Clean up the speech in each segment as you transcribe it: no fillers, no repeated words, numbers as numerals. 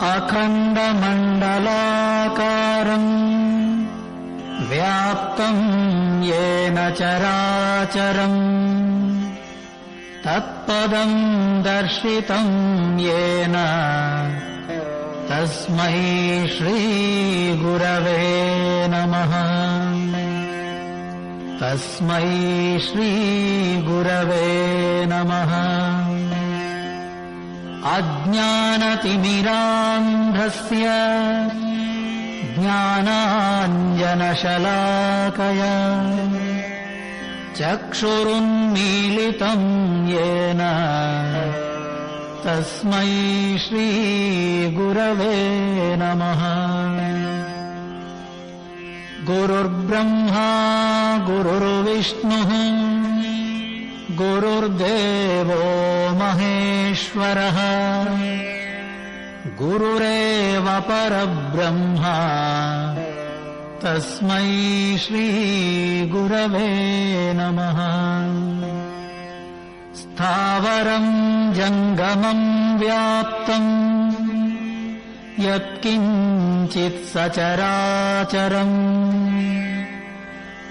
अखण्डमण्डलाकारम् व्याप्तं येन चराचरम् तत्पदं दर्शितं येन तस्मै श्रीगुरवे नमः। तस्मै श्रीगुरवे नमः। अज्ञानतिमिरान्धस्य ज्ञानाञ्जनशलाकया चक्षुरुन्मीलितं येन तस्मै श्रीगुरवे नमः। गुरुर्ब्रह्मा गुरुर्विष्णुः गुरुर्देवो महेश्वरः गुरुरेव परब्रह्म तस्मै श्रीगुरवे नमः। स्थावरं जङ्गमं व्याप्तं यत्किञ्चित् सचराचरम्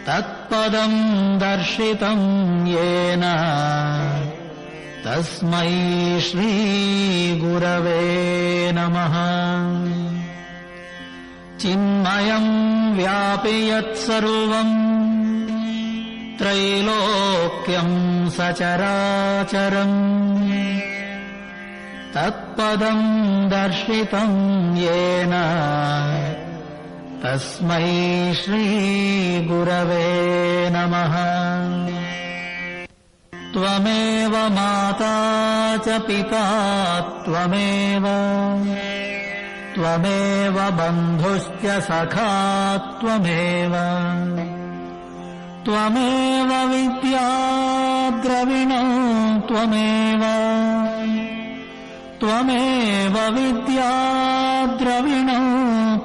तत्पदं दर्शितं येन तस्मै श्रीगुरवे नमः। चिन्मयं व्यापि यत्सर्वम् त्रैलोक्यं सचराचरम् तत्पदं दर्शितं येन तस्मै श्रीगुरवे नमः। त्वमेव माता च पिता त्वमेव त्वमेव बन्धुश्च सखा त्वमेव त्वमेव विद्या द्रविणो त्वमेव त्वमेव विद्या द्रविणो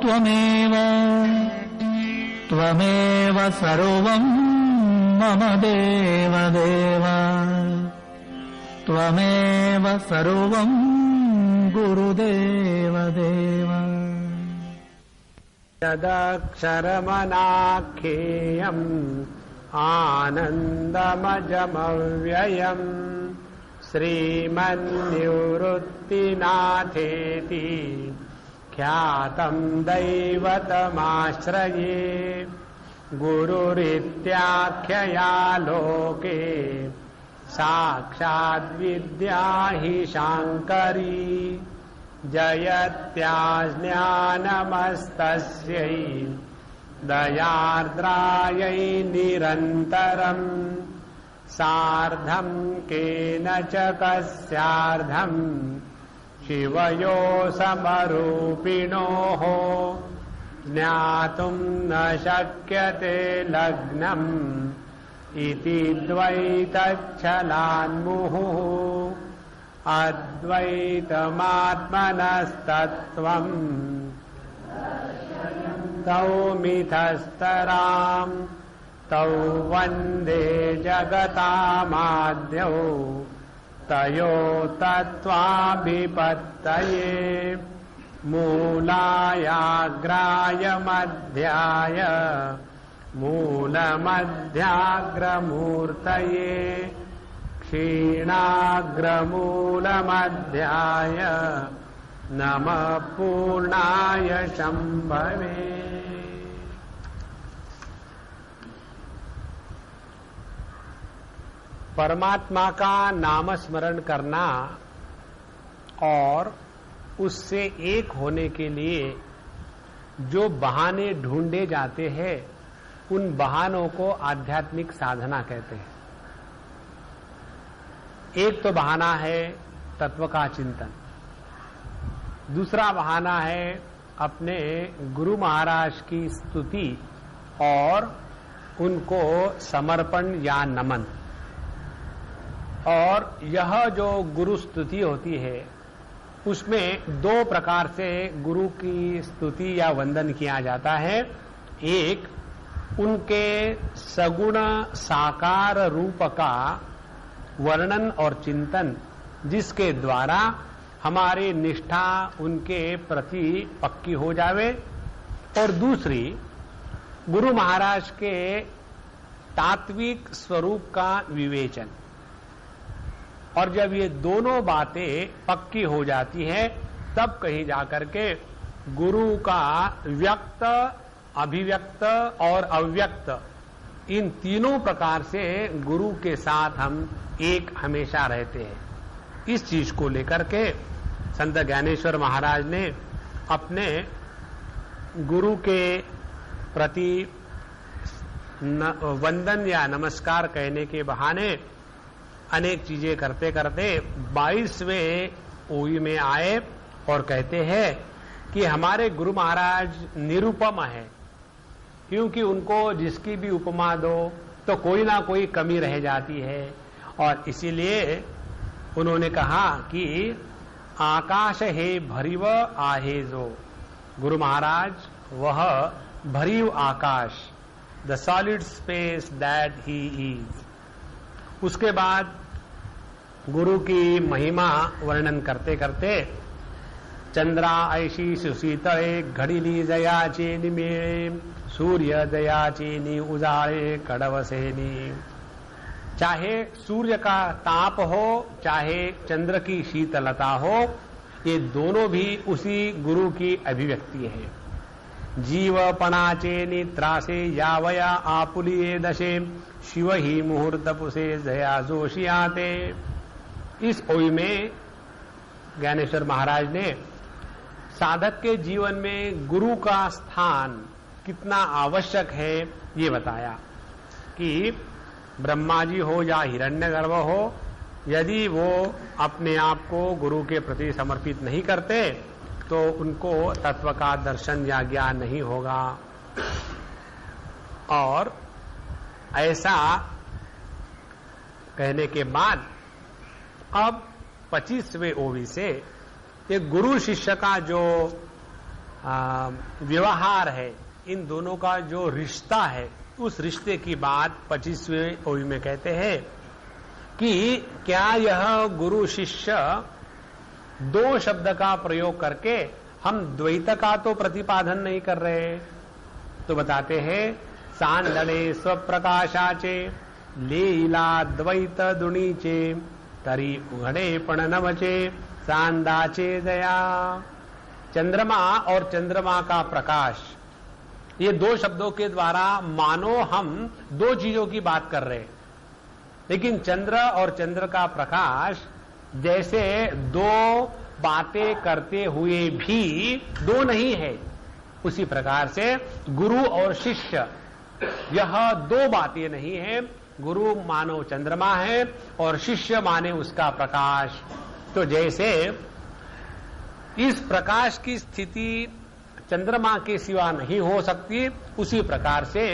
त्वमेव त्वमेव सर्वं मम देवदेव त्वमेव सर्वं गुरुदेवदेव। यदक्षरमनाख्येयम् आनन्दमजमव्ययम् श्रीमन्निवृत्तिनाथेति ख्यातं दैवतमाश्रये गुरुरित्याख्यया लोके साक्षाद्विद्या हि शाङ्करी जयत्याज्ञानमस्तस्यै दयार्द्रायै निरन्तरम् सार्धं केन च कस्यार्धं शिवयो समरूपिणोः ज्ञातुं न शक्यते लग्नम् इति द्वैतच्छलान्मुहुः अद्वैतमात्मनस्तत्त्वम् तौ मिथस्तराम् तौ वन्दे जगतामाद्यौ तयो तत्त्वाभिपत्तये मूलायाग्राय मध्याय मूलमध्याग्रमूर्तये क्षीणाग्रमूलमध्याय नमः पूर्णाय शम्भवे। परमात्मा का नाम स्मरण करना और उससे एक होने के लिए जो बहाने ढूंढे जाते हैं उन बहानों को आध्यात्मिक साधना कहते हैं। एक तो बहाना है तत्व का चिंतन, दूसरा बहाना है अपने गुरु महाराज की स्तुति और उनको समर्पण या नमन। और यह जो गुरु स्तुति होती है उसमें दो प्रकार से गुरु की स्तुति या वंदन किया जाता है। एक, उनके सगुण साकार रूप का वर्णन और चिंतन, जिसके द्वारा हमारी निष्ठा उनके प्रति पक्की हो जावे, और दूसरी गुरु महाराज के तात्विक स्वरूप का विवेचन। और जब ये दोनों बातें पक्की हो जाती है तब कहीं जाकर के गुरु का व्यक्त, अभिव्यक्त और अव्यक्त इन तीनों प्रकार से गुरु के साथ हम एक हमेशा रहते हैं। इस चीज को लेकर के संत ज्ञानेश्वर महाराज ने अपने गुरु के प्रति वंदन या नमस्कार कहने के बहाने अनेक चीजें करते करते 22वें ओवी में आए और कहते हैं कि हमारे गुरु महाराज निरुपम है, क्योंकि उनको जिसकी भी उपमा दो तो कोई ना कोई कमी रह जाती है। और इसीलिए उन्होंने कहा कि आकाश है भरिव आहे जो, गुरु महाराज वह भरिव आकाश, the solid space that he is. उसके बाद गुरु की महिमा वर्णन करते करते चंद्रा ऐशी सुशीतळे घडिली जयाचे निमेळे, सूर्य दयाचे नी उजाळे कडवसेनी। चाहे सूर्य का ताप हो, चाहे चंद्र की शीतलता हो, ये दोनों भी उसी गुरु की अभिव्यक्ति है। जीवपणाचे नित्रासे यावया आपुलिये दशे, शिव ही मुहूर्त पुसे जया जोशियाते। इस ओई में ज्ञानेश्वर महाराज ने साधक के जीवन में गुरु का स्थान कितना आवश्यक है ये बताया कि ब्रह्मा जी हो या हिरण्यगर्भ हो, यदि वो अपने आप को गुरु के प्रति समर्पित नहीं करते तो उनको तत्व का दर्शन या ज्ञान नहीं होगा। और ऐसा कहने के बाद अब 25वें ओवी से एक गुरु शिष्य का जो व्यवहार है, इन दोनों का जो रिश्ता है, उस रिश्ते की बात 25वें ओवी में कहते हैं कि क्या यह गुरु शिष्य दो शब्द का प्रयोग करके हम द्वैत का तो प्रतिपादन नहीं कर रहे। तो बताते हैं सांदणे स्वप्रकाशाचे, लीला द्वैत दुणीचे, तरी उघडे पण नवचे, सांदाचे दया। चंद्रमा और चंद्रमा का प्रकाश, ये दो शब्दों के द्वारा मानो हम दो चीजों की बात कर रहे हैं, लेकिन चंद्र और चंद्र का प्रकाश जैसे दो बातें करते हुए भी दो नहीं है, उसी प्रकार से गुरु और शिष्य यह दो बातें नहीं है। गुरु मानो चंद्रमा है और शिष्य माने उसका प्रकाश। तो जैसे इस प्रकाश की स्थिति चंद्रमा के सिवा नहीं हो सकती, उसी प्रकार से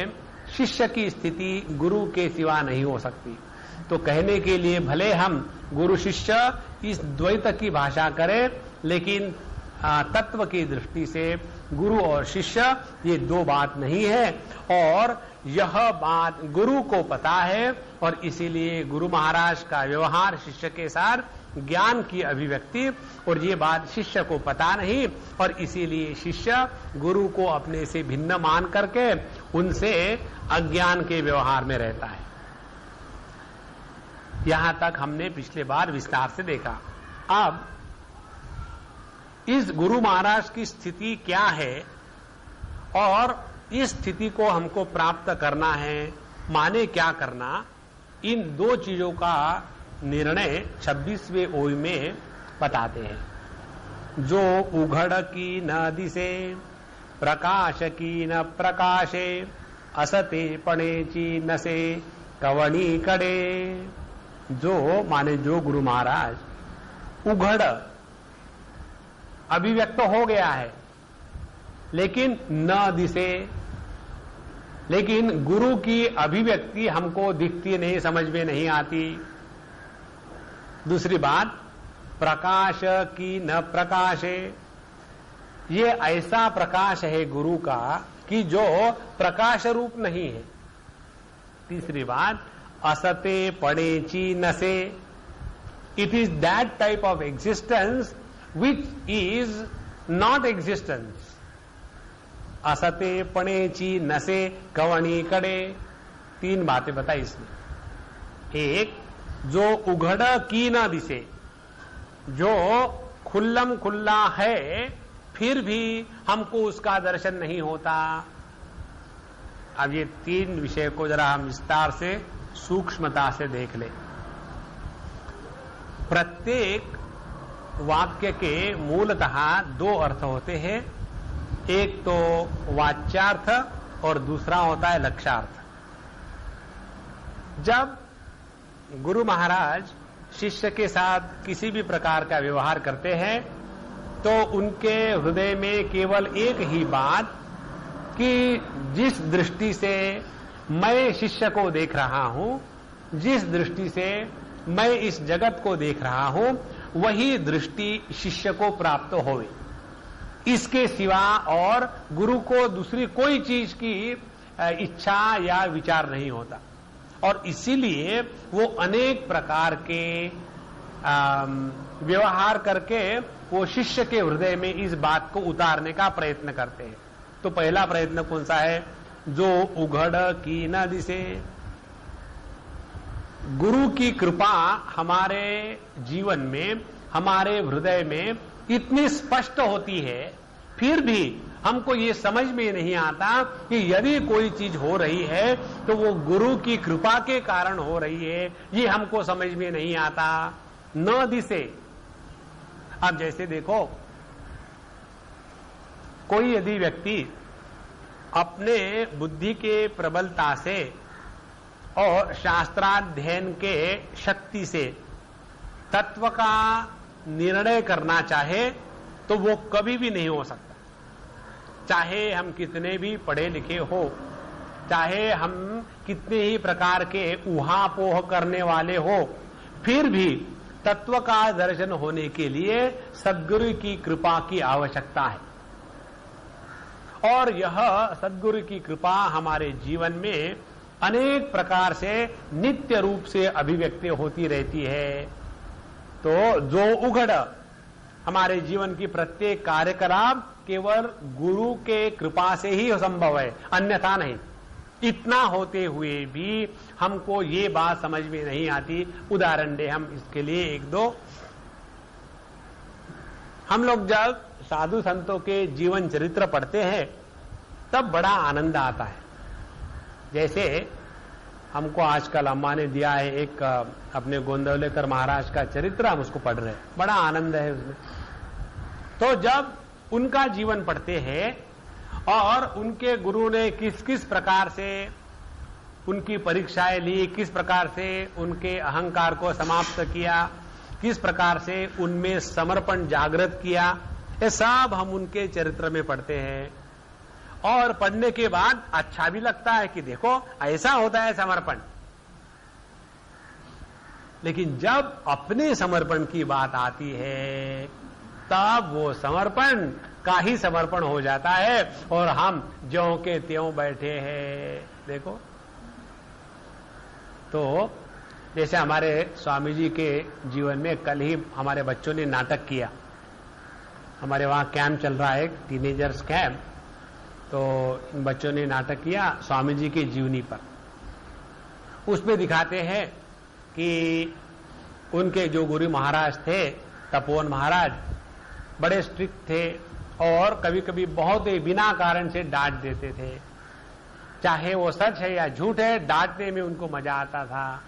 शिष्य की स्थिति गुरु के सिवा नहीं हो सकती। तो कहने के लिए भले हम गुरु शिष्य इस द्वैत की भाषा करें, लेकिन तत्व की दृष्टि से गुरु और शिष्य ये दो बात नहीं है। और यह बात गुरु को पता है और इसीलिए गुरु महाराज का व्यवहार शिष्य के साथ ज्ञान की अभिव्यक्ति, और ये बात शिष्य को पता नहीं, और इसीलिए शिष्य गुरु को अपने से भिन्न मान करके उनसे अज्ञान के व्यवहार में रहता है। यहां तक हमने पिछले बार विस्तार से देखा। अब इस गुरु महाराज की स्थिति क्या है और इस स्थिति को हमको प्राप्त करना है, माने क्या करना, इन दो चीजों का निर्णय 26वें ओवी में बताते हैं। जो उघड़ की न दिसे, प्रकाश की न प्रकाशे, असते पणेची नसे कवणी कड़े। जो माने जो गुरु महाराज उघड़ अभिव्यक्त हो गया है लेकिन न दिसे, लेकिन गुरु की अभिव्यक्ति हमको दिखती नहीं, समझ में नहीं आती। दूसरी बात, प्रकाश की न प्रकाशे, ये ऐसा प्रकाश है गुरु का कि जो प्रकाश रूप नहीं है। तीसरी बात, असते पड़ेची नसे, it is that type of existence which is not existence. असते पणेची नसे कवणी कड़े, 3 बातें बताई इसमें। एक, जो उघड़ की न दिसे, जो खुल्लम खुल्ला है फिर भी हमको उसका दर्शन नहीं होता। अब ये 3 विषय को जरा हम विस्तार से सूक्ष्मता से देख लें। प्रत्येक वाक्य के मूलतः 2 अर्थ होते हैं, एक तो वाच्यार्थ और दूसरा होता है लक्ष्यार्थ। जब गुरु महाराज शिष्य के साथ किसी भी प्रकार का व्यवहार करते हैं तो उनके हृदय में केवल एक ही बात कि जिस दृष्टि से मैं शिष्य को देख रहा हूं, जिस दृष्टि से मैं इस जगत को देख रहा हूं, वही दृष्टि शिष्य को प्राप्त होवे। इसके सिवा और गुरु को दूसरी कोई चीज की इच्छा या विचार नहीं होता। और इसीलिए वो अनेक प्रकार के व्यवहार करके वो शिष्य के हृदय में इस बात को उतारने का प्रयत्न करते हैं। तो पहला प्रयत्न कौन सा है? जो उघड़ की न दिसे। गुरु की कृपा हमारे जीवन में, हमारे हृदय में इतनी स्पष्ट होती है, फिर भी हमको ये समझ में नहीं आता कि यदि कोई चीज हो रही है तो वो गुरु की कृपा के कारण हो रही है। ये हमको समझ में नहीं आता। न दिसे। अब जैसे देखो, कोई यदि व्यक्ति अपने बुद्धि के प्रबलता से और शास्त्राध्ययन के शक्ति से तत्व का निर्णय करना चाहे तो वो कभी भी नहीं हो सकता। चाहे हम कितने भी पढ़े लिखे हो, चाहे हम कितने ही प्रकार के ऊहापोह करने वाले हो, फिर भी तत्व का दर्शन होने के लिए सद्गुरु की कृपा की आवश्यकता है। और यह सद्गुरु की कृपा हमारे जीवन में अनेक प्रकार से नित्य रूप से अभिव्यक्ति होती रहती है। तो जो उघड़ हमारे जीवन की प्रत्येक कार्यकलाप केवल गुरु के कृपा से ही संभव है, अन्यथा नहीं। इतना होते हुए भी हमको ये बात समझ में नहीं आती। उदाहरण दे हम इसके लिए 1-2। हम लोग जब साधु संतों के जीवन चरित्र पढ़ते हैं तब बड़ा आनंद आता है। जैसे हमको आजकल अम्मा ने दिया है एक अपने गोंदवलेकर महाराज का चरित्र, हम उसको पढ़ रहे हैं, बड़ा आनंद है उसमें। तो जब उनका जीवन पढ़ते हैं और उनके गुरु ने किस किस प्रकार से उनकी परीक्षाएं ली, किस प्रकार से उनके अहंकार को समाप्त किया, किस प्रकार से उनमें समर्पण जागृत किया, ये सब हम उनके चरित्र में पढ़ते हैं। और पढ़ने के बाद अच्छा भी लगता है कि देखो ऐसा होता है समर्पण। लेकिन जब अपने समर्पण की बात आती है तब वो समर्पण का ही समर्पण हो जाता है और हम ज्यों के त्यों बैठे हैं। देखो, तो जैसे हमारे स्वामी जी के जीवन में कल ही हमारे बच्चों ने नाटक किया। हमारे वहां कैंप चल रहा है, टीनेजर्स कैंप। तो इन बच्चों ने नाटक किया स्वामी जी की जीवनी पर। उसमें दिखाते हैं कि उनके जो गुरु महाराज थे, तपोवन महाराज, बड़े स्ट्रिक्ट थे और कभी कभी बहुत ही बिना कारण से डांट देते थे। चाहे वो सच है या झूठ है, डांटने में उनको मजा आता था।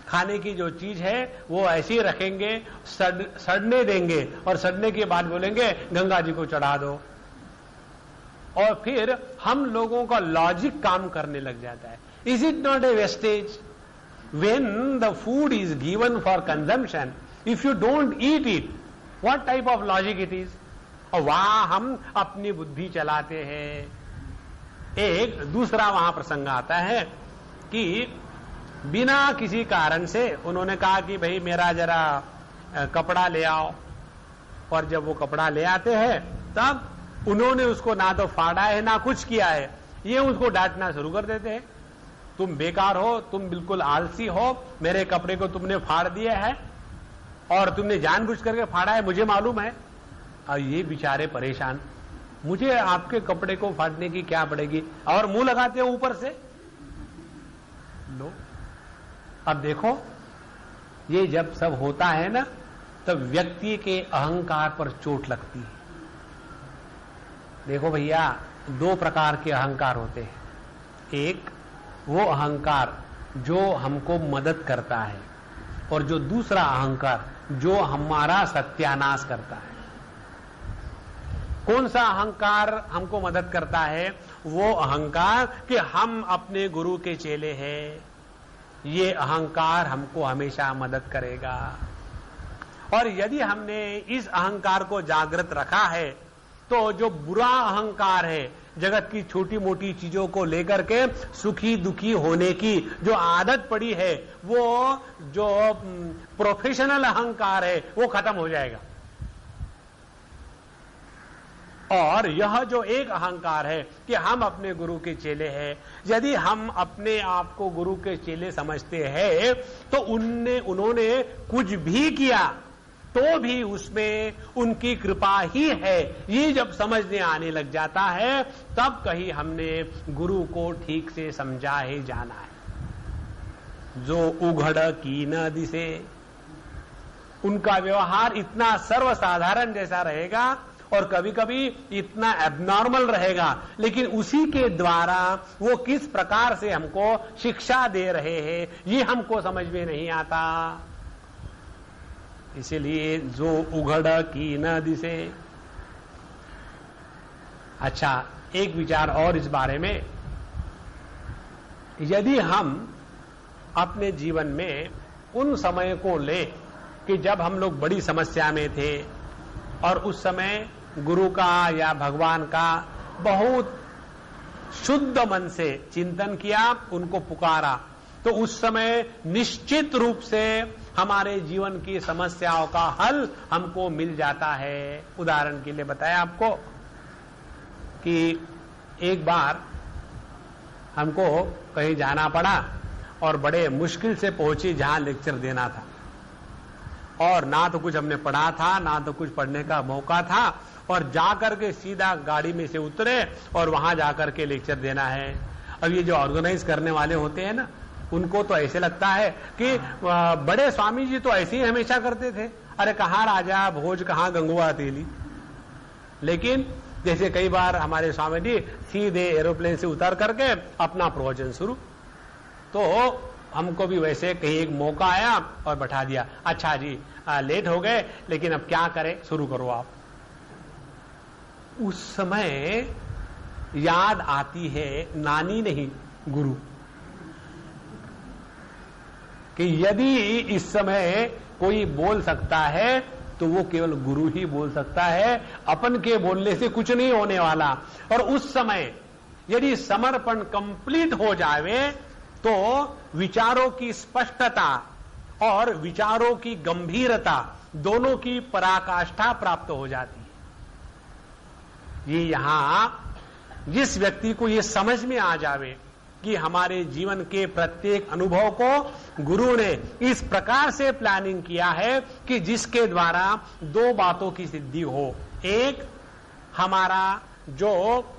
खाने की जो चीज है वो ऐसे ही रखेंगे, सड़ने देंगे और सड़ने के बाद बोलेंगे गंगा जी को चढ़ा दो। और फिर हम लोगों का लॉजिक काम करने लग जाता है। Is it not a wastage? When the food is given for consumption, if you don't eat it, what type of logic it is? और वहां हम अपनी बुद्धि चलाते हैं। एक दूसरा वहां प्रसंग आता है कि बिना किसी कारण से उन्होंने कहा कि भाई मेरा जरा कपड़ा ले आओ। और जब वो कपड़ा ले आते हैं तब उन्होंने उसको ना तो फाड़ा है ना कुछ किया है, ये उसको डांटना शुरू कर देते हैं। तुम बेकार हो, तुम बिल्कुल आलसी हो, मेरे कपड़े को तुमने फाड़ दिया है। और तुमने जानबूझ करके फाड़ा है, मुझे मालूम है। और ये बेचारे परेशान, मुझे आपके कपड़े को फाड़ने की क्या पड़ेगी, और मुंह लगाते हो ऊपर से। लो, अब देखो, ये जब सब होता है ना, तब व्यक्ति के अहंकार पर चोट लगती है। देखो भैया, दो प्रकार के अहंकार होते हैं। एक वो अहंकार जो हमको मदद करता है, और जो दूसरा अहंकार जो हमारा सत्यानाश करता है। कौन सा अहंकार हमको मदद करता है? वो अहंकार कि हम अपने गुरु के चेले हैं। ये अहंकार हमको हमेशा मदद करेगा। और यदि हमने इस अहंकार को जागृत रखा है, तो जो बुरा अहंकार है, जगत की छोटी मोटी चीजों को लेकर के सुखी दुखी होने की जो आदत पड़ी है, वो जो प्रोफेशनल अहंकार है, वो खत्म हो जाएगा। और यह जो एक अहंकार है कि हम अपने गुरु के चेले हैं, यदि हम अपने आप को गुरु के चेले समझते हैं, तो उन्होंने कुछ भी किया तो भी उसमें उनकी कृपा ही है, ये जब समझने आने लग जाता है, तब कहीं हमने गुरु को ठीक से समझा ही जाना है। जो उघड़ की न दिसे, उनका व्यवहार इतना सर्वसाधारण जैसा रहेगा और कभी कभी इतना एबनॉर्मल रहेगा, लेकिन उसी के द्वारा वो किस प्रकार से हमको शिक्षा दे रहे हैं, ये हमको समझ में नहीं आता। इसीलिए जो उघड़ की न दिसे। अच्छा, एक विचार और इस बारे में, यदि हम अपने जीवन में उन समय को ले कि जब हम लोग बड़ी समस्या में थे और उस समय गुरु का या भगवान का बहुत शुद्ध मन से चिंतन किया, उनको पुकारा, तो उस समय निश्चित रूप से हमारे जीवन की समस्याओं का हल हमको मिल जाता है। उदाहरण के लिए बताया आपको कि एक बार हमको कहीं जाना पड़ा और बड़े मुश्किल से पहुंची जहां लेक्चर देना था, और ना तो कुछ हमने पढ़ा था, ना तो कुछ पढ़ने का मौका था, और जाकर के सीधा गाड़ी में से उतरे और वहां जाकर के लेक्चर देना है। अब ये जो ऑर्गेनाइज करने वाले होते हैं ना, उनको तो ऐसे लगता है कि बड़े स्वामी जी तो ऐसे ही हमेशा करते थे, अरे कहाँ राजा भोज कहाँ गंगुआ तेली। लेकिन जैसे कई बार हमारे स्वामी जी सीधे एरोप्लेन से उतर करके अपना प्रवचन शुरू, तो हमको भी वैसे कहीं एक मौका आया और बैठा दिया। अच्छा जी, लेट हो गए, लेकिन अब क्या करें, शुरू करो आप। उस समय याद आती है नानी नहीं, गुरु, कि यदि इस समय कोई बोल सकता है तो वो केवल गुरु ही बोल सकता है, अपन के बोलने से कुछ नहीं होने वाला। और उस समय यदि समर्पण कंप्लीट हो जावे तो विचारों की स्पष्टता और विचारों की गंभीरता दोनों की पराकाष्ठा प्राप्त हो जाती है। ये यहां जिस व्यक्ति को ये समझ में आ जावे कि हमारे जीवन के प्रत्येक अनुभव को गुरु ने इस प्रकार से प्लानिंग किया है कि जिसके द्वारा दो बातों की सिद्धि हो। एक, हमारा जो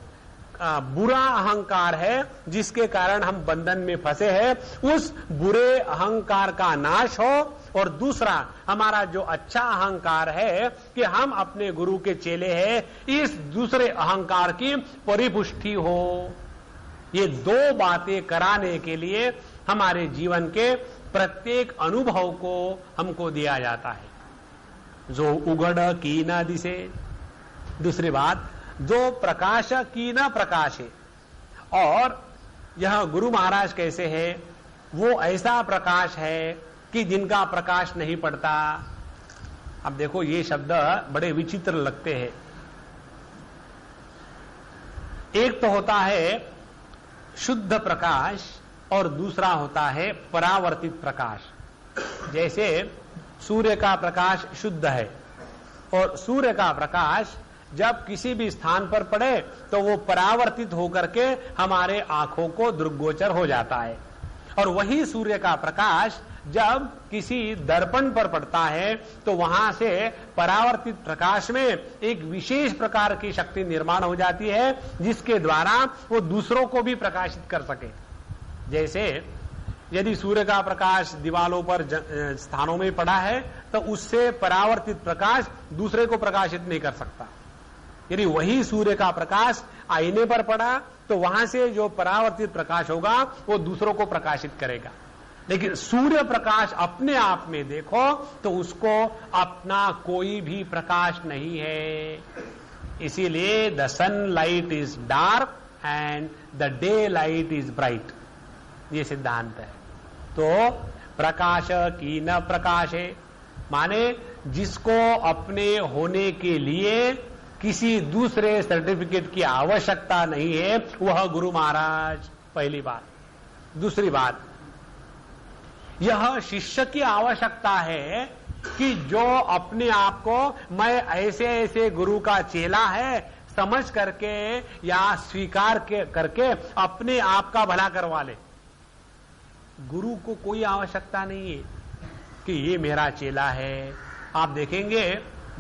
बुरा अहंकार है जिसके कारण हम बंधन में फंसे हैं, उस बुरे अहंकार का नाश हो, और दूसरा, हमारा जो अच्छा अहंकार है कि हम अपने गुरु के चेले हैं, इस दूसरे अहंकार की परिपुष्टि हो। ये दो बातें कराने के लिए हमारे जीवन के प्रत्येक अनुभव को हमको दिया जाता है। जो उघड़ की न दिसे, दूसरी बात, जो प्रकाश की न प्रकाशे। और यह गुरु महाराज कैसे है, वो ऐसा प्रकाश है कि जिनका प्रकाश नहीं पड़ता। अब देखो, ये शब्द बड़े विचित्र लगते हैं। एक तो होता है शुद्ध प्रकाश और दूसरा होता है परावर्तित प्रकाश। जैसे सूर्य का प्रकाश शुद्ध है, और सूर्य का प्रकाश जब किसी भी स्थान पर पड़े तो वो परावर्तित होकर के हमारे आंखों को दृग्गोचर हो जाता है। और वही सूर्य का प्रकाश जब किसी दर्पण पर पड़ता है तो वहां से परावर्तित प्रकाश में एक विशेष प्रकार की शक्ति निर्माण हो जाती है जिसके द्वारा वो दूसरों को भी प्रकाशित कर सके। जैसे यदि सूर्य का प्रकाश दीवालों पर स्थानों में पड़ा है तो उससे परावर्तित प्रकाश दूसरे को प्रकाशित नहीं कर सकता। यदि वही सूर्य का प्रकाश आईने पर पड़ा तो वहां से जो परावर्तित प्रकाश होगा वो दूसरों को प्रकाशित करेगा। लेकिन सूर्य प्रकाश अपने आप में देखो तो उसको अपना कोई भी प्रकाश नहीं है। इसीलिए the sun light is dark and the day light is bright, ये सिद्धांत है। तो प्रकाश की न प्रकाशे, माने जिसको अपने होने के लिए किसी दूसरे सर्टिफिकेट की आवश्यकता नहीं है वह गुरु महाराज, पहली बात। दूसरी बात, यह शिष्य की आवश्यकता है कि जो अपने आप को मैं ऐसे ऐसे गुरु का चेला है समझ करके या स्वीकार करके अपने आप का भला करवा ले। गुरु को कोई आवश्यकता नहीं है कि ये मेरा चेला है। आप देखेंगे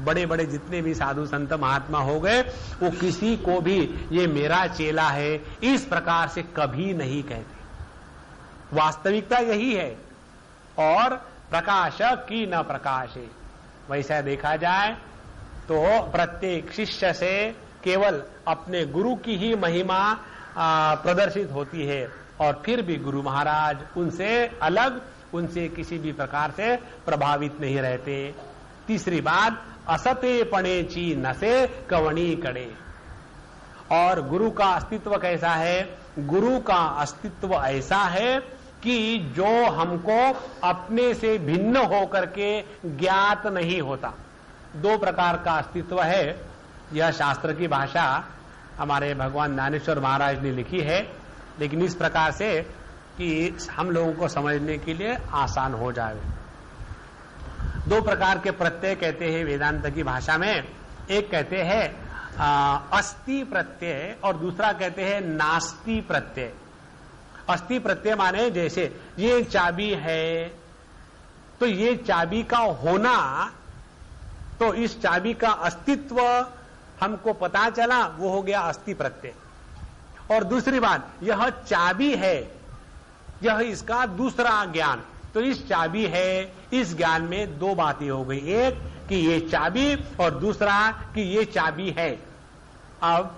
बड़े बड़े जितने भी साधु संत महात्मा हो गए वो किसी को भी ये मेरा चेला है इस प्रकार से कभी नहीं कहते। वास्तविकता यही है। और प्रकाश की न प्रकाशे, वैसा देखा जाए तो प्रत्येक शिष्य से केवल अपने गुरु की ही महिमा प्रदर्शित होती है और फिर भी गुरु महाराज उनसे अलग, उनसे किसी भी प्रकार से प्रभावित नहीं रहते। तीसरी बात, असते पणे ची नसे कवणी कड़े। और गुरु का अस्तित्व कैसा है? गुरु का अस्तित्व ऐसा है कि जो हमको अपने से भिन्न होकर के ज्ञात नहीं होता। दो प्रकार का अस्तित्व है। यह शास्त्र की भाषा हमारे भगवान ज्ञानेश्वर महाराज ने लिखी है, लेकिन इस प्रकार से कि हम लोगों को समझने के लिए आसान हो जाए। दो प्रकार के प्रत्यय कहते हैं वेदांत की भाषा में। एक कहते हैं अस्ति प्रत्यय और दूसरा कहते हैं नास्ति प्रत्यय। अस्ति प्रत्यय माने जैसे ये चाबी है तो ये चाबी का होना, तो इस चाबी का अस्तित्व हमको पता चला, वो हो गया अस्ति प्रत्यय। और दूसरी बात, यह चाबी है, यह इसका दूसरा ज्ञान। तो इस चाबी है, इस ज्ञान में दो बातें हो गई, एक कि ये चाबी और दूसरा कि ये चाबी है। अब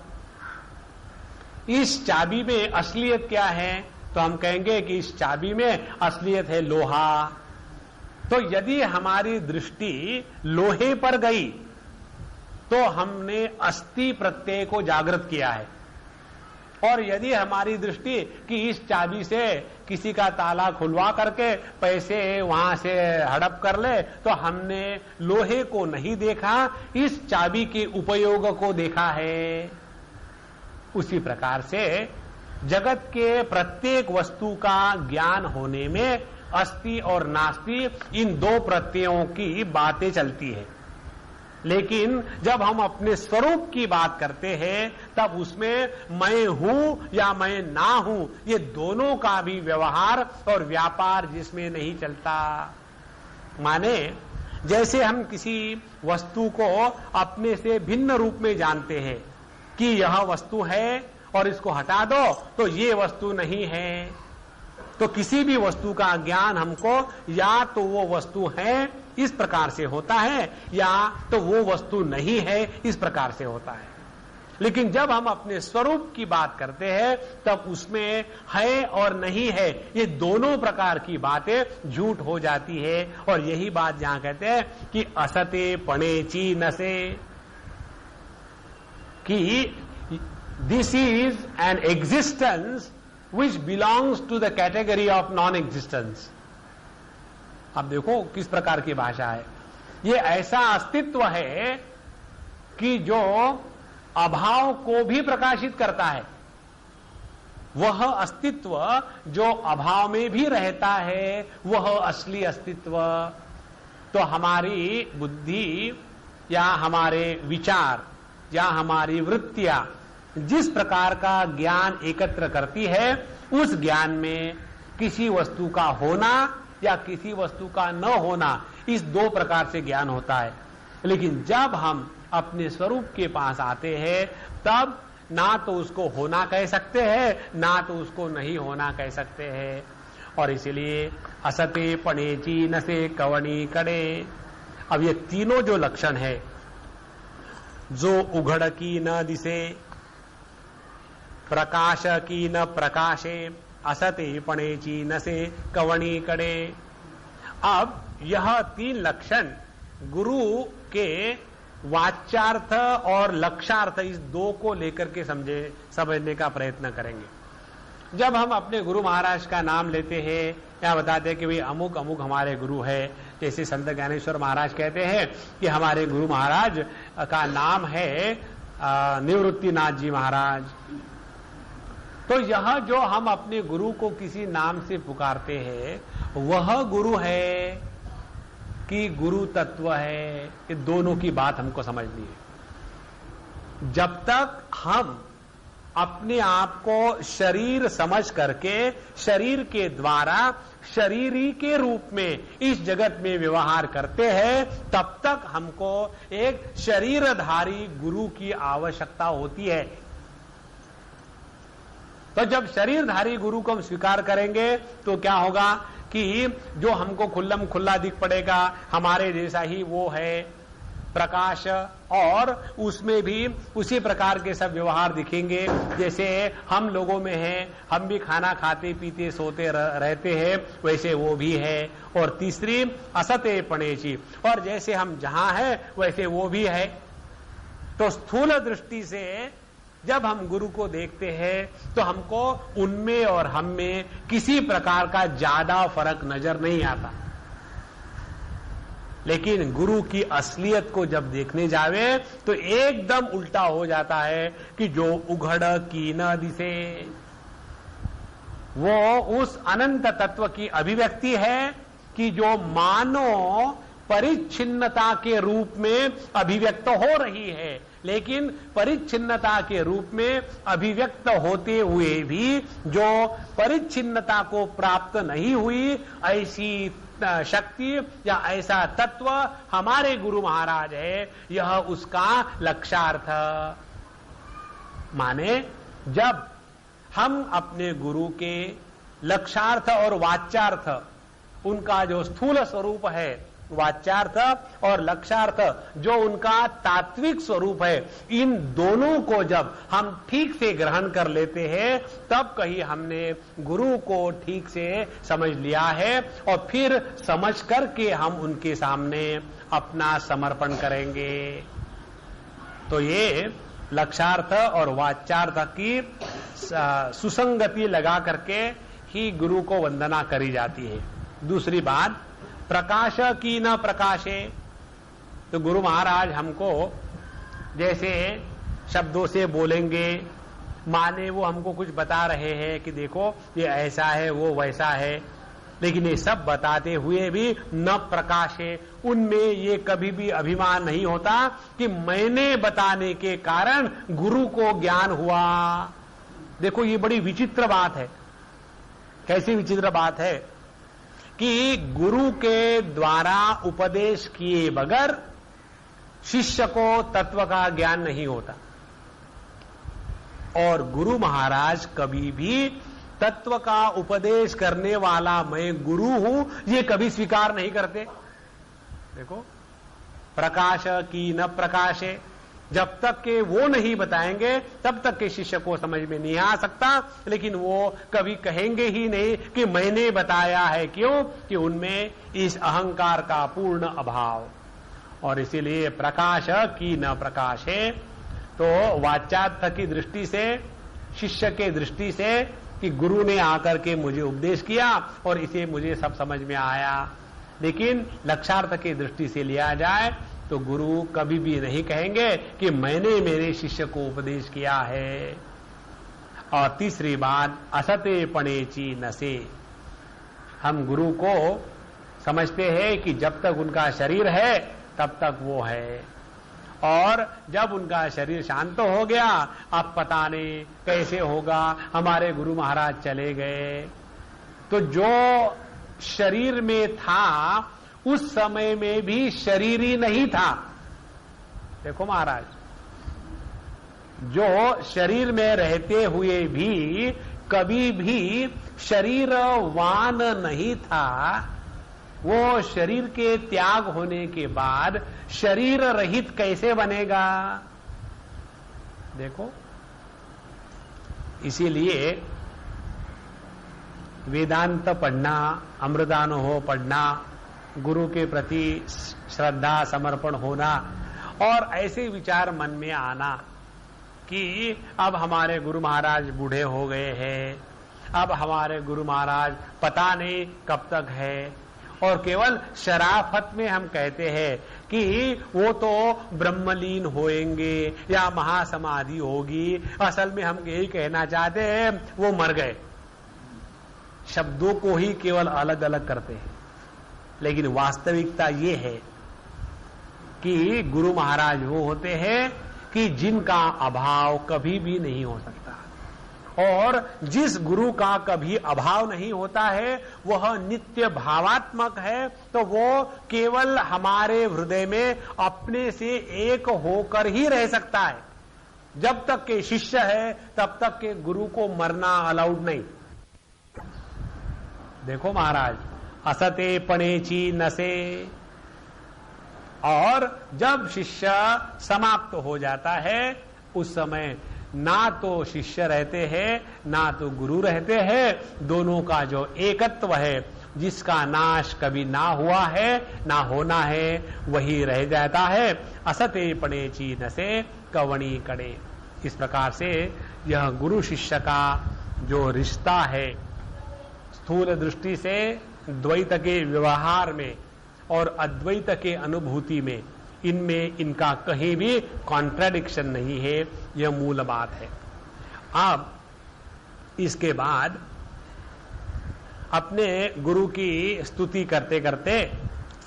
इस चाबी में असलियत क्या है? तो हम कहेंगे कि इस चाबी में असलियत है लोहा। तो यदि हमारी दृष्टि लोहे पर गई तो हमने अस्ति प्रत्यय को जागृत किया है। और यदि हमारी दृष्टि कि इस चाबी से किसी का ताला खुलवा करके पैसे वहां से हड़प कर ले, तो हमने लोहे को नहीं देखा, इस चाबी के उपयोग को देखा है। उसी प्रकार से जगत के प्रत्येक वस्तु का ज्ञान होने में अस्ति और नास्ति इन दो प्रत्ययों की बातें चलती है। लेकिन जब हम अपने स्वरूप की बात करते हैं तब उसमें मैं हूं या मैं ना हूं, ये दोनों का भी व्यवहार और व्यापार जिसमें नहीं चलता। माने जैसे हम किसी वस्तु को अपने से भिन्न रूप में जानते हैं कि यह वस्तु है और इसको हटा दो तो ये वस्तु नहीं है। तो किसी भी वस्तु का ज्ञान हमको या तो वो वस्तु है इस प्रकार से होता है या तो वो वस्तु नहीं है इस प्रकार से होता है। लेकिन जब हम अपने स्वरूप की बात करते हैं तब उसमें है और नहीं है ये दोनों प्रकार की बातें झूठ हो जाती है। और यही बात यहां कहते हैं कि असते पणेची नसे, कि this is an existence which belongs to the category of non-existence। अब देखो किस प्रकार की भाषा है। ये ऐसा अस्तित्व है कि जो अभाव को भी प्रकाशित करता है। वह अस्तित्व जो अभाव में भी रहता है वह असली अस्तित्व। तो हमारी बुद्धि या हमारे विचार या हमारी वृत्तियां जिस प्रकार का ज्ञान एकत्र करती है उस ज्ञान में किसी वस्तु का होना या किसी वस्तु का न होना, इस दो प्रकार से ज्ञान होता है। लेकिन जब हम अपने स्वरूप के पास आते हैं तब ना तो उसको होना कह सकते हैं, ना तो उसको नहीं होना कह सकते हैं। और इसलिए असते पणेची नसे कवणी कड़े, अब ये तीनों जो लक्षण है, जो उघड़ की न दिसे, प्रकाश की न प्रकाशे, असते पणेची नसे कवणी कड़े। अब यह तीन लक्षण गुरु के वाच्यार्थ और लक्षार्थ, इस दो को लेकर के समझने का प्रयत्न करेंगे। जब हम अपने गुरु महाराज का नाम लेते हैं या बताते हैं कि भाई अमुक अमुक हमारे गुरु है, जैसे संत ज्ञानेश्वर महाराज कहते हैं कि हमारे गुरु महाराज का नाम है निवृत्तिनाथ जी महाराज, तो यह जो हम अपने गुरु को किसी नाम से पुकारते हैं वह गुरु है कि गुरु तत्व है, ये दोनों की बात हमको समझनी है। जब तक हम अपने आप को शरीर समझ करके शरीर के द्वारा शरीरी के रूप में इस जगत में व्यवहार करते हैं, तब तक हमको एक शरीरधारी गुरु की आवश्यकता होती है। तो जब शरीरधारी गुरु को हम स्वीकार करेंगे तो क्या होगा कि जो हमको खुल्लम खुल्ला दिख पड़ेगा, हमारे जैसा ही वो है प्रकाश, और उसमें भी उसी प्रकार के सब व्यवहार दिखेंगे जैसे हम लोगों में है। हम भी खाना खाते पीते सोते रहते हैं, वैसे वो भी है। और तीसरी असते पणेची, और जैसे हम जहां हैं वैसे वो भी है। तो स्थूल दृष्टि से जब हम गुरु को देखते हैं तो हमको उनमें और हम में किसी प्रकार का ज्यादा फर्क नजर नहीं आता। लेकिन गुरु की असलियत को जब देखने जावे तो एकदम उल्टा हो जाता है कि जो उघड़ की न दिसे, वो उस अनंत तत्व की अभिव्यक्ति है कि जो मानो परिच्छिन्नता के रूप में अभिव्यक्त हो रही है, लेकिन परिच्छिन्नता के रूप में अभिव्यक्त होते हुए भी जो परिच्छिन्नता को प्राप्त नहीं हुई, ऐसी शक्ति या ऐसा तत्व हमारे गुरु महाराज है। यह उसका लक्षार्थ माने, जब हम अपने गुरु के लक्षार्थ और वाच्यार्थ, उनका जो स्थूल स्वरूप है वाच्यार्थ और लक्षार्थ जो उनका तात्विक स्वरूप है, इन दोनों को जब हम ठीक से ग्रहण कर लेते हैं तब कहीं हमने गुरु को ठीक से समझ लिया है। और फिर समझ करके हम उनके सामने अपना समर्पण करेंगे। तो ये लक्षार्थ और वाच्यार्थ की सुसंगति लगा करके ही गुरु को वंदना करी जाती है। दूसरी बात, प्रकाश की न प्रकाशे, तो गुरु महाराज हमको जैसे शब्दों से बोलेंगे, माने वो हमको कुछ बता रहे हैं कि देखो ये ऐसा है वो वैसा है, लेकिन ये सब बताते हुए भी न प्रकाशे, उनमें ये कभी भी अभिमान नहीं होता कि मैंने बताने के कारण गुरु को ज्ञान हुआ। देखो ये बड़ी विचित्र बात है। कैसी विचित्र बात है कि गुरु के द्वारा उपदेश किए बगैर शिष्य को तत्व का ज्ञान नहीं होता, और गुरु महाराज कभी भी तत्व का उपदेश करने वाला मैं गुरु हूं ये कभी स्वीकार नहीं करते। देखो, प्रकाश की न प्रकाशे, जब तक के वो नहीं बताएंगे तब तक के शिष्य को समझ में नहीं आ सकता। लेकिन वो कभी कहेंगे ही नहीं कि मैंने बताया है, क्यों कि उनमें इस अहंकार का पूर्ण अभाव। और इसीलिए प्रकाश की न प्रकाश है, तो वाच्यार्थ की दृष्टि से, शिष्य के दृष्टि से कि गुरु ने आकर के मुझे उपदेश किया और इसे मुझे सब समझ में आया। लेकिन लक्षार्थ की दृष्टि से लिया जाए तो गुरु कभी भी नहीं कहेंगे कि मैंने मेरे शिष्य को उपदेश किया है। और तीसरी बात, असते पणेची नसे, हम गुरु को समझते हैं कि जब तक उनका शरीर है तब तक वो है, और जब उनका शरीर शांत हो गया, अब पता नहीं कैसे होगा, हमारे गुरु महाराज चले गए। तो जो शरीर में था उस समय में भी शरीर ही नहीं था। देखो महाराज, जो शरीर में रहते हुए भी कभी भी शरीरवान नहीं था, वो शरीर के त्याग होने के बाद शरीर रहित कैसे बनेगा? देखो, इसीलिए वेदांत पढ़ना, अमृतानुभव पढ़ना, गुरु के प्रति श्रद्धा समर्पण होना और ऐसे विचार मन में आना कि अब हमारे गुरु महाराज बूढ़े हो गए हैं, अब हमारे गुरु महाराज पता नहीं कब तक है, और केवल शराफत में हम कहते हैं कि वो तो ब्रह्मलीन होएंगे या महासमाधि होगी। असल में हम यही कहना चाहते हैं वो मर गए। शब्दों को ही केवल अलग अलग करते हैं, लेकिन वास्तविकता ये है कि गुरु महाराज वो होते हैं कि जिनका अभाव कभी भी नहीं हो सकता, और जिस गुरु का कभी अभाव नहीं होता है वह नित्य भावात्मक है, तो वो केवल हमारे हृदय में अपने से एक होकर ही रह सकता है। जब तक के शिष्य है तब तक के गुरु को मरना अलाउड नहीं। देखो महाराज, असते पणेची नसे, और जब शिष्य समाप्त हो जाता है उस समय ना तो शिष्य रहते हैं ना तो गुरु रहते हैं, दोनों का जो एकत्व है, जिसका नाश कभी ना हुआ है ना होना है, वही रह जाता है। असते पणेची नसे कवणी कड़े। इस प्रकार से यह गुरु शिष्य का जो रिश्ता है, स्थूल दृष्टि से द्वैत के व्यवहार में और अद्वैत के अनुभूति में, इनमें इनका कहीं भी कॉन्ट्राडिक्शन नहीं है, यह मूल बात है। अब इसके बाद अपने गुरु की स्तुति करते करते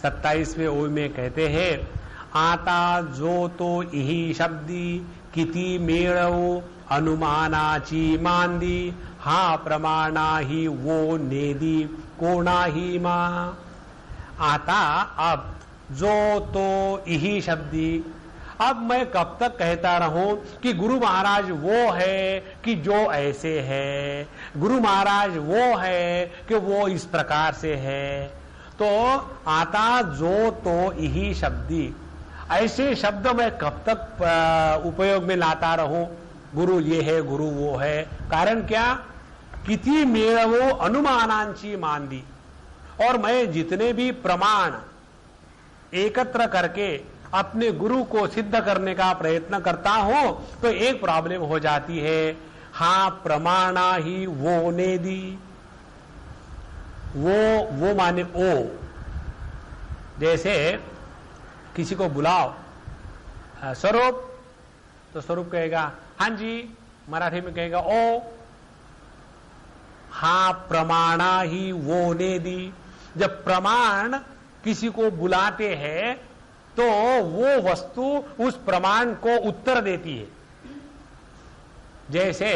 27वें ओय में कहते हैं, आता जो तो इही शब्दी किती मेळवो अनुमानाची मांदी, हा प्रमाणा ही वो नेदी कोणा ही मा। आता, अब, जो तो इही शब्दी, अब मैं कब तक कहता रहूं कि गुरु महाराज वो है कि जो ऐसे है, गुरु महाराज वो है कि वो इस प्रकार से है। तो आता जो तो इही शब्दी, ऐसे शब्द मैं कब तक उपयोग में लाता रहूं? गुरु ये है, गुरु वो है। कारण क्या? किती मेळवो अनुमानांची मांदी, और मैं जितने भी प्रमाण एकत्र करके अपने गुरु को सिद्ध करने का प्रयत्न करता हूं तो एक प्रॉब्लम हो जाती है, हा प्रमाणा ही वो नेदी। वो माने ओ। जैसे किसी को बुलाओ, स्वरूप, तो स्वरूप कहेगा हां जी, मराठी में कहेगा ओ। हा प्रमाणा ही वो नेदी। जब प्रमाण किसी को बुलाते हैं तो वो वस्तु उस प्रमाण को उत्तर देती है। जैसे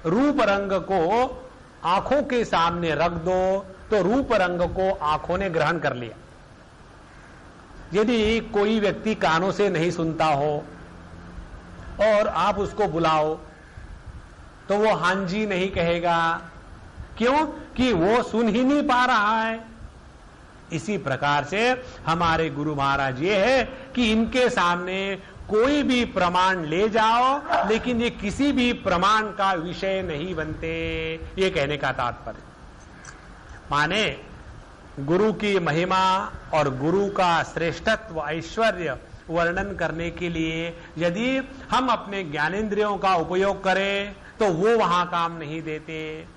रूप रंग को आंखों के सामने रख दो तो रूप रंग को आंखों ने ग्रहण कर लिया। यदि कोई व्यक्ति कानों से नहीं सुनता हो और आप उसको बुलाओ तो वो हां जी नहीं कहेगा। क्यों? कि वो सुन ही नहीं पा रहा है। इसी प्रकार से हमारे गुरु महाराज ये है कि इनके सामने कोई भी प्रमाण ले जाओ, लेकिन ये किसी भी प्रमाण का विषय नहीं बनते। ये कहने का तात्पर्य माने गुरु की महिमा और गुरु का श्रेष्ठत्व, ऐश्वर्य वर्णन करने के लिए यदि हम अपने ज्ञानेंद्रियों का उपयोग करें तो वो वहां काम नहीं देते।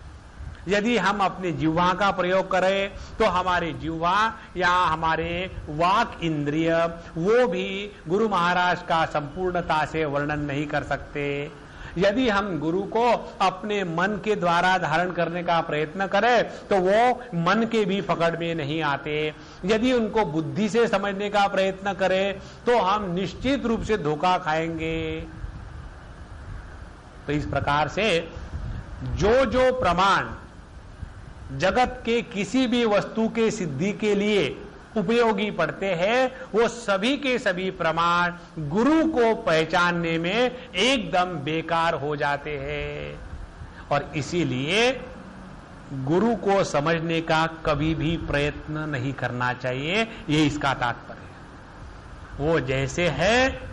यदि हम अपने जिह्वा का प्रयोग करें तो हमारे जिह्वा या हमारे वाक इंद्रिय वो भी गुरु महाराज का संपूर्णता से वर्णन नहीं कर सकते। यदि हम गुरु को अपने मन के द्वारा धारण करने का प्रयत्न करें तो वो मन के भी पकड़ में नहीं आते। यदि उनको बुद्धि से समझने का प्रयत्न करें तो हम निश्चित रूप से धोखा खाएंगे। तो इस प्रकार से जो जो प्रमाण जगत के किसी भी वस्तु के सिद्धि के लिए उपयोगी पड़ते हैं, वो सभी के सभी प्रमाण गुरु को पहचानने में एकदम बेकार हो जाते हैं। और इसीलिए गुरु को समझने का कभी भी प्रयत्न नहीं करना चाहिए, ये इसका तात्पर्य है। वो जैसे है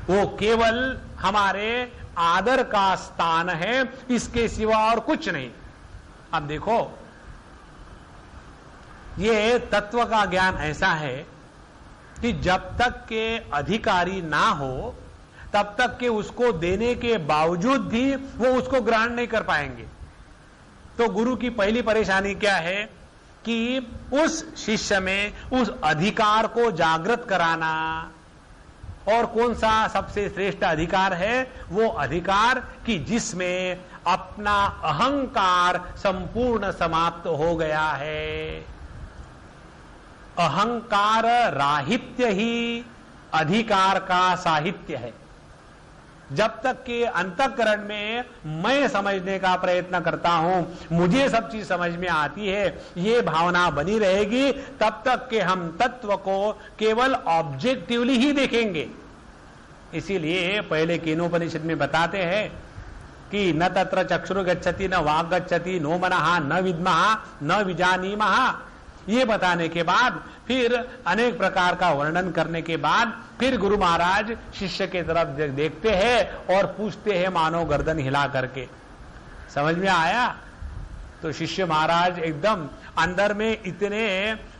वो केवल हमारे आदर का स्थान है, इसके सिवा और कुछ नहीं। अब देखो, ये तत्व का ज्ञान ऐसा है कि जब तक के अधिकारी ना हो तब तक के उसको देने के बावजूद भी वो उसको ग्रहण नहीं कर पाएंगे। तो गुरु की पहली परेशानी क्या है कि उस शिष्य में उस अधिकार को जागृत कराना। और कौन सा सबसे श्रेष्ठ अधिकार है? वो अधिकार कि जिसमें अपना अहंकार संपूर्ण समाप्त हो गया है। अहंकार राहित्य ही अधिकार का साहित्य है। जब तक कि अंतःकरण में मैं समझने का प्रयत्न करता हूं, मुझे सब चीज समझ में आती है, ये भावना बनी रहेगी, तब तक कि हम तत्व को केवल ऑब्जेक्टिवली ही देखेंगे। इसीलिए पहले केनोपनिषद में बताते हैं कि न तत्र चक्षुर गच्छति न वाग गच्छति नो मनः न विद्मः न विजानीमः। ये बताने के बाद फिर अनेक प्रकार का वर्णन करने के बाद फिर गुरु महाराज शिष्य के तरफ देखते हैं और पूछते हैं मानो गर्दन हिला करके, समझ में आया? तो शिष्य महाराज एकदम अंदर में इतने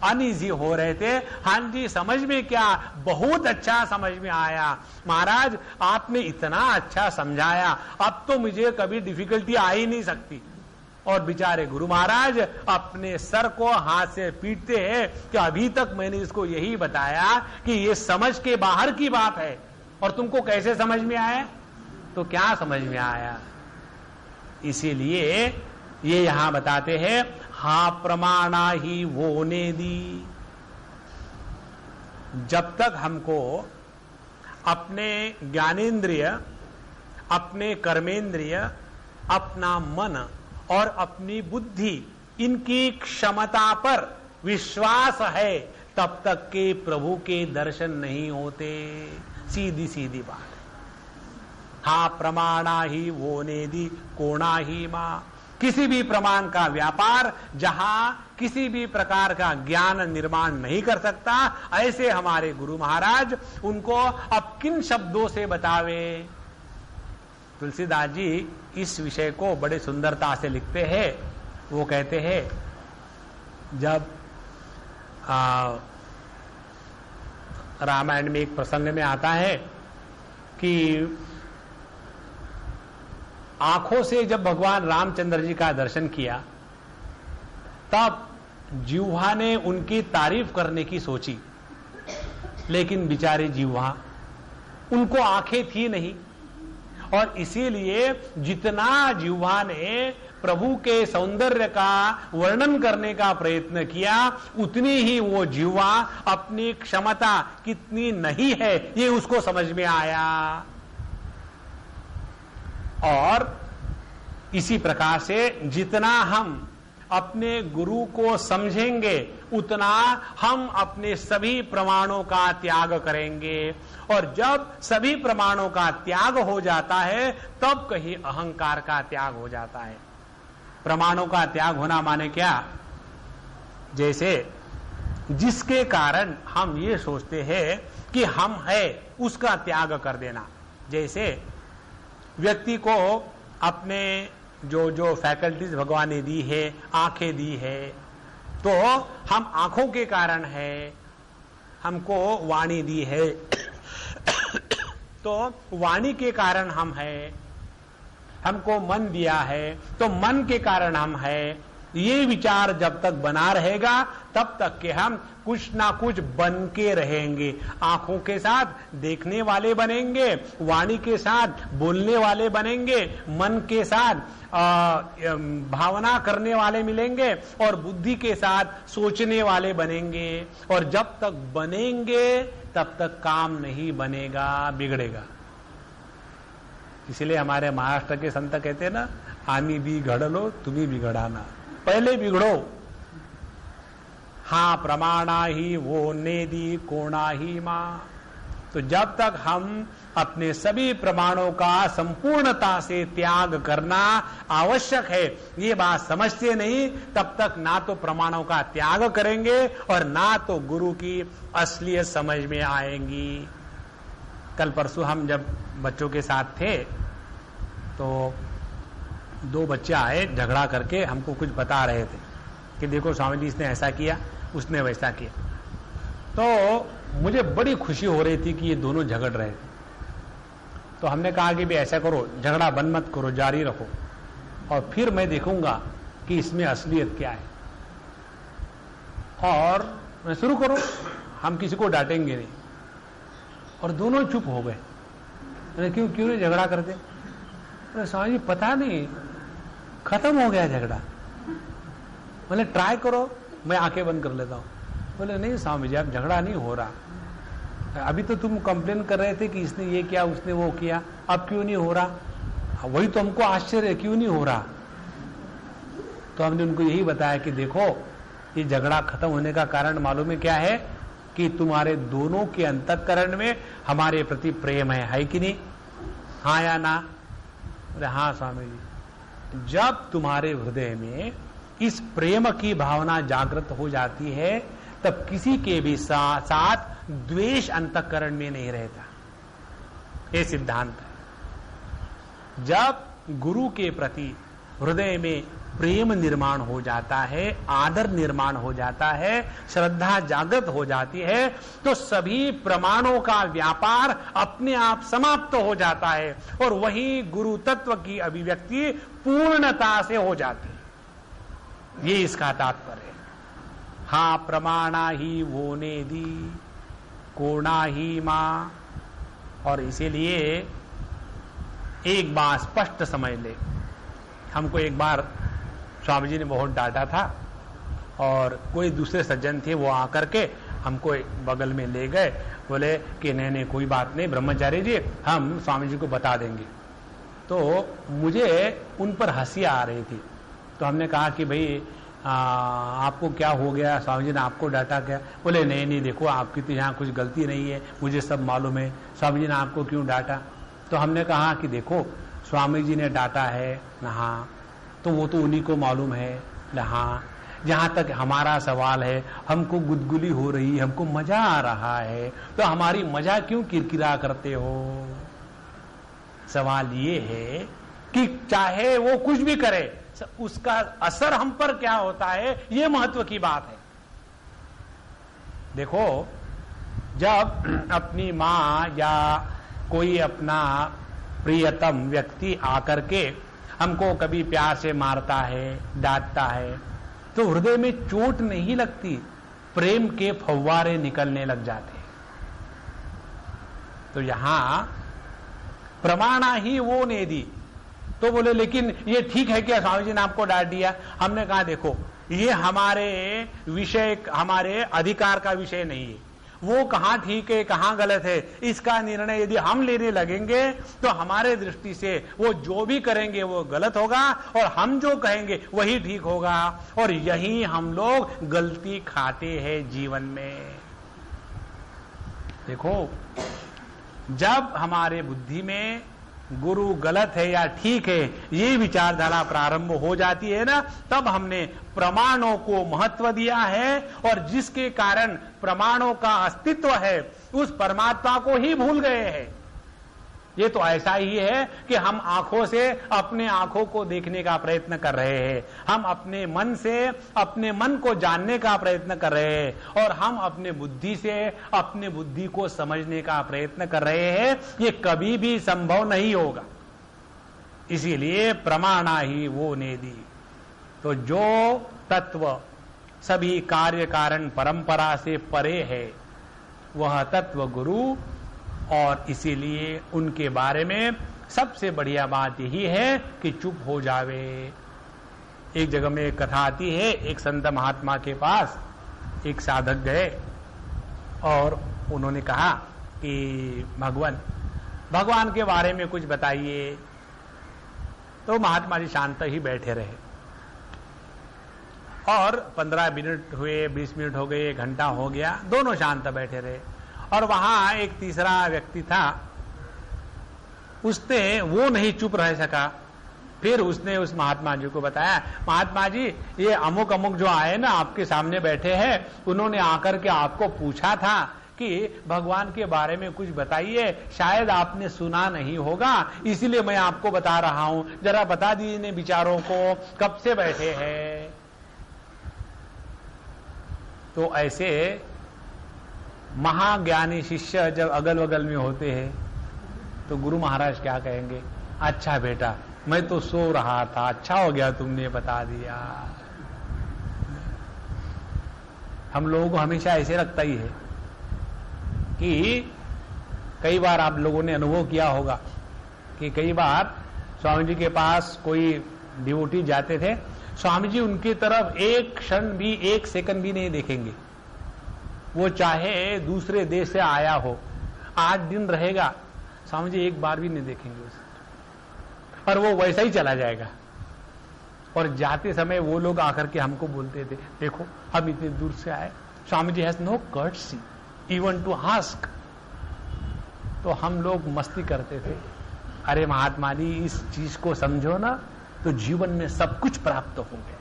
अनईजी हो रहे थे, हाँ जी समझ में क्या, बहुत अच्छा समझ में आया महाराज, आपने इतना अच्छा समझाया, अब तो मुझे कभी डिफिकल्टी आ ही नहीं सकती। और बेचारे गुरु महाराज अपने सर को हाथ से पीटते हैं कि अभी तक मैंने इसको यही बताया कि ये समझ के बाहर की बात है और तुमको कैसे समझ में आया? तो क्या समझ में आया? इसीलिए ये यहां बताते हैं, हा प्रमाणा ही वो ने दी। जब तक हमको अपने ज्ञानेंद्रिय, अपने कर्मेंद्रिय, अपना मन और अपनी बुद्धि, इनकी क्षमता पर विश्वास है, तब तक के प्रभु के दर्शन नहीं होते। सीधी सीधी बात। हा प्रमाणा ही वो नेदी कोणा ही मां। किसी भी प्रमाण का व्यापार जहां किसी भी प्रकार का ज्ञान निर्माण नहीं कर सकता, ऐसे हमारे गुरु महाराज उनको अब किन शब्दों से बतावे? तुलसीदास जी इस विषय को बड़े सुंदरता से लिखते हैं। वो कहते हैं, जब रामायण में एक प्रसंग में आता है कि आंखों से जब भगवान रामचंद्र जी का दर्शन किया, तब जिह्वा ने उनकी तारीफ करने की सोची, लेकिन बेचारे जिह्वा, उनको आंखें थी नहीं, और इसीलिए जितना जिह्वा ने प्रभु के सौंदर्य का वर्णन करने का प्रयत्न किया, उतनी ही वो जिह्वा अपनी क्षमता कितनी नहीं है ये उसको समझ में आया। और इसी प्रकार से जितना हम अपने गुरु को समझेंगे, उतना हम अपने सभी प्रमाणों का त्याग करेंगे। और जब सभी प्रमाणों का त्याग हो जाता है, तब कहीं अहंकार का त्याग हो जाता है। प्रमाणों का त्याग होना माने क्या? जैसे जिसके कारण हम ये सोचते हैं कि हम है, उसका त्याग कर देना। जैसे व्यक्ति को अपने जो जो फैकल्टीज भगवान ने दी है, आंखें दी है, तो हम आंखों के कारण है, हमको वाणी दी है तो वाणी के कारण हम है, हमको मन दिया है तो मन के कारण हम है। ये विचार जब तक बना रहेगा, तब तक के हम कुछ ना कुछ बन के रहेंगे। आंखों के साथ देखने वाले बनेंगे, वाणी के साथ बोलने वाले बनेंगे, मन के साथ भावना करने वाले मिलेंगे, और बुद्धि के साथ सोचने वाले बनेंगे। और जब तक बनेंगे तब तक काम नहीं बनेगा, बिगड़ेगा। इसलिए हमारे महाराष्ट्र के संत कहते हैं ना, आमी भी घड़लो तुम्ही भी घड़ाना। पहले बिगड़ो। हाँ प्रमाणा ही वो नेदी कोणा ही मां। तो जब तक हम अपने सभी प्रमाणों का संपूर्णता से त्याग करना आवश्यक है, ये बात समझते नहीं, तब तक ना तो प्रमाणों का त्याग करेंगे और ना तो गुरु की असलियत समझ में आएंगी। कल परसों हम जब बच्चों के साथ थे तो दो बच्चे आए झगड़ा करके हमको कुछ बता रहे थे कि देखो स्वामी जी इसने ऐसा किया, उसने वैसा किया। तो मुझे बड़ी खुशी हो रही थी कि ये दोनों झगड़ रहे थे। तो हमने कहा कि भी ऐसा करो, झगड़ा बंद मत करो, जारी रखो, और फिर मैं देखूंगा कि इसमें असलियत क्या है, और मैं शुरू करो, हम किसी को डांटेंगे नहीं। और दोनों चुप हो गए। अरे क्यों नहीं झगड़ा करते? अरे स्वामी जी पता नहीं, खत्म हो गया झगड़ा। बोले ट्राई करो, मैं आंखें बंद कर लेता हूं। बोले नहीं स्वामी जी, अब झगड़ा नहीं हो रहा। अभी तो तुम कंप्लेन कर रहे थे कि इसने ये किया, उसने वो किया, अब क्यों नहीं हो रहा? वही तो हमको आश्चर्य है, क्यों नहीं हो रहा? तो हमने उनको यही बताया कि देखो, ये झगड़ा खत्म होने का कारण मालूम है क्या है? कि तुम्हारे दोनों के अंतःकरण में हमारे प्रति प्रेम है कि नहीं? हाँ या ना? अरे हाँ स्वामी जी। जब तुम्हारे हृदय में इस प्रेम की भावना जागृत हो जाती है, तब किसी के भी साथ द्वेष अंतःकरण में नहीं रहता। ये सिद्धांत है। जब गुरु के प्रति हृदय में प्रेम निर्माण हो जाता है, आदर निर्माण हो जाता है, श्रद्धा जागृत हो जाती है, तो सभी प्रमाणों का व्यापार अपने आप समाप्त हो जाता है और वही गुरु तत्व की अभिव्यक्ति पूर्णता से हो जाती है। ये इसका तात्पर्य है। हाँ प्रमाणा ही वो नेदी कोणा ही मां। और इसीलिए एक बात स्पष्ट समझ ले। हमको एक बार स्वामी जी ने बहुत डांटा था और कोई दूसरे सज्जन थे, वो आकर के हमको बगल में ले गए, बोले कि नहीं कोई बात नहीं ब्रह्मचारी जी, हम स्वामी जी को बता देंगे। तो मुझे उन पर हंसी आ रही थी। तो हमने कहा कि भाई आपको क्या हो गया, स्वामी जी ने आपको डांटा क्या? बोले नहीं देखो, आपकी तो यहाँ कुछ गलती नहीं है, मुझे सब मालूम है, स्वामी जी ने आपको क्यों डांटा? तो हमने कहा कि देखो स्वामी जी ने डांटा है ना, हाँ तो वो तो उन्हीं को मालूम है ना, हाँ जहां तक हमारा सवाल है, हमको गुदगुली हो रही, हमको मजा आ रहा है, तो हमारी मजा क्यों किरकिरा करते हो? सवाल ये है कि चाहे वो कुछ भी करे, उसका असर हम पर क्या होता है, ये महत्व की बात है। देखो, जब अपनी मां या कोई अपना प्रियतम व्यक्ति आकर के हमको कभी प्यार से मारता है, डांटता है, तो हृदय में चोट नहीं लगती, प्रेम के फव्वारे निकलने लग जाते हैं। तो यहां प्रमाणा ही वो नेदी। तो बोले लेकिन ये ठीक है क्या स्वामी जी ने आपको डांट दिया? हमने कहा देखो, ये हमारे विषय, हमारे अधिकार का विषय नहीं है। वो कहां ठीक है कहां गलत है, इसका निर्णय यदि हम लेने लगेंगे तो हमारे दृष्टि से वो जो भी करेंगे वो गलत होगा और हम जो कहेंगे वही ठीक होगा। और यही हम लोग गलती खाते हैं जीवन में। देखो, जब हमारे बुद्धि में गुरु गलत है या ठीक है ये विचारधारा प्रारंभ हो जाती है ना, तब हमने प्रमाणों को महत्व दिया है और जिसके कारण प्रमाणों का अस्तित्व है उस परमात्मा को ही भूल गए हैं। ये तो ऐसा ही है कि हम आंखों से अपने आंखों को देखने का प्रयत्न कर रहे हैं, हम अपने मन से अपने मन को जानने का प्रयत्न कर रहे हैं और हम अपने बुद्धि से अपने बुद्धि को समझने का प्रयत्न कर रहे हैं। ये कभी भी संभव नहीं होगा। इसीलिए प्रमाणा ही वो नेदी। तो जो तत्व सभी कार्य कारण परंपरा से परे है वह तत्व गुरु, और इसीलिए उनके बारे में सबसे बढ़िया बात यही है कि चुप हो जावे। एक जगह में एक कथा आती है, एक संत महात्मा के पास एक साधक गए और उन्होंने कहा कि भगवान के बारे में कुछ बताइए। तो महात्मा जी शांत ही बैठे रहे। और 15 मिनट हुए, 20 मिनट हो गए, 1 घंटा हो गया, दोनों शांत बैठे रहे। और वहां एक तीसरा व्यक्ति था, उसने वो नहीं चुप रह सका। फिर उसने उस महात्मा जी को बताया, महात्मा जी ये अमुक अमुक जो आए ना आपके सामने बैठे हैं, उन्होंने आकर के आपको पूछा था कि भगवान के बारे में कुछ बताइए, शायद आपने सुना नहीं होगा, इसीलिए मैं आपको बता रहा हूं, जरा बता दीजिए इन विचारों को, कब से बैठे हैं। तो ऐसे महाज्ञानी शिष्य जब अगल बगल में होते हैं तो गुरु महाराज क्या कहेंगे, अच्छा बेटा मैं तो सो रहा था, अच्छा हो गया तुमने बता दिया। हम लोगों को हमेशा ऐसे लगता ही है कि कई बार आप लोगों ने अनुभव किया होगा कि कई बार स्वामी जी के पास कोई डिवोटी जाते थे, स्वामी जी उनकी तरफ एक क्षण भी, 1 सेकंड भी नहीं देखेंगे। वो चाहे दूसरे देश से आया हो, 8 दिन रहेगा, स्वामी जी एक बार भी नहीं देखेंगे उसे, और वो वैसा ही चला जाएगा। और जाते समय वो लोग आकर के हमको बोलते थे, देखो हम इतने दूर से आए, Swami ji has no courtesy even to ask. तो हम लोग मस्ती करते थे, अरे महात्मा जी इस चीज को समझो ना तो जीवन में सब कुछ प्राप्त हो गया।